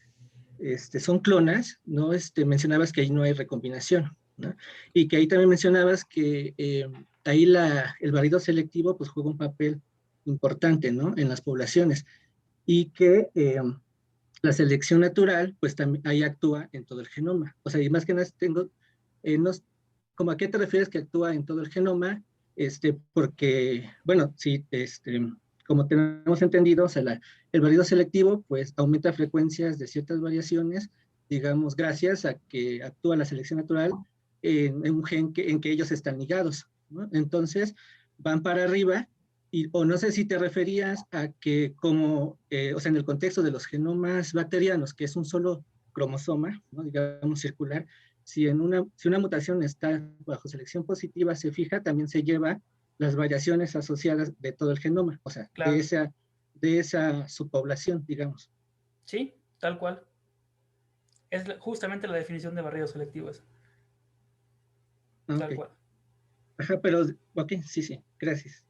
son clonas, ¿no? Mencionabas que ahí no hay recombinación, ¿no? Y que ahí también mencionabas que ahí el barrido selectivo pues juega un papel importante, ¿no? En las poblaciones. Y que la selección natural pues también ahí actúa en todo el genoma. O sea, y más que nada ¿cómo a qué te refieres que actúa en todo el genoma? Porque, bueno, sí, como tenemos entendido, o sea, el barrido selectivo, pues, aumenta frecuencias de ciertas variaciones, digamos, gracias a que actúa la selección natural en un gen en que ellos están ligados, ¿no? Entonces, van para arriba, o no sé si te referías a que como, o sea, en el contexto de los genomas bacterianos, que es un solo cromosoma, ¿no? Digamos, circular, si una mutación está bajo selección positiva, se fija, también se lleva las variaciones asociadas de todo el genoma, o sea, claro, de esa subpoblación, digamos. Sí, tal cual. Es justamente la definición de barrido selectivo esa. Tal Ok. cual. Ajá, pero, ok, sí, sí, gracias.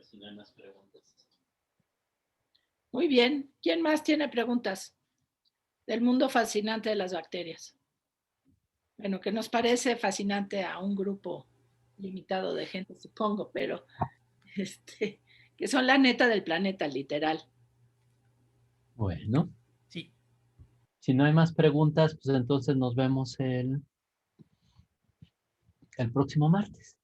Si no hay más preguntas. Muy bien. ¿Quién más tiene preguntas del mundo fascinante de las bacterias? Bueno, que nos parece fascinante a un grupo limitado de gente, supongo, pero que son la neta del planeta, literal. Bueno, Sí. si no hay más preguntas, pues entonces nos vemos el próximo martes.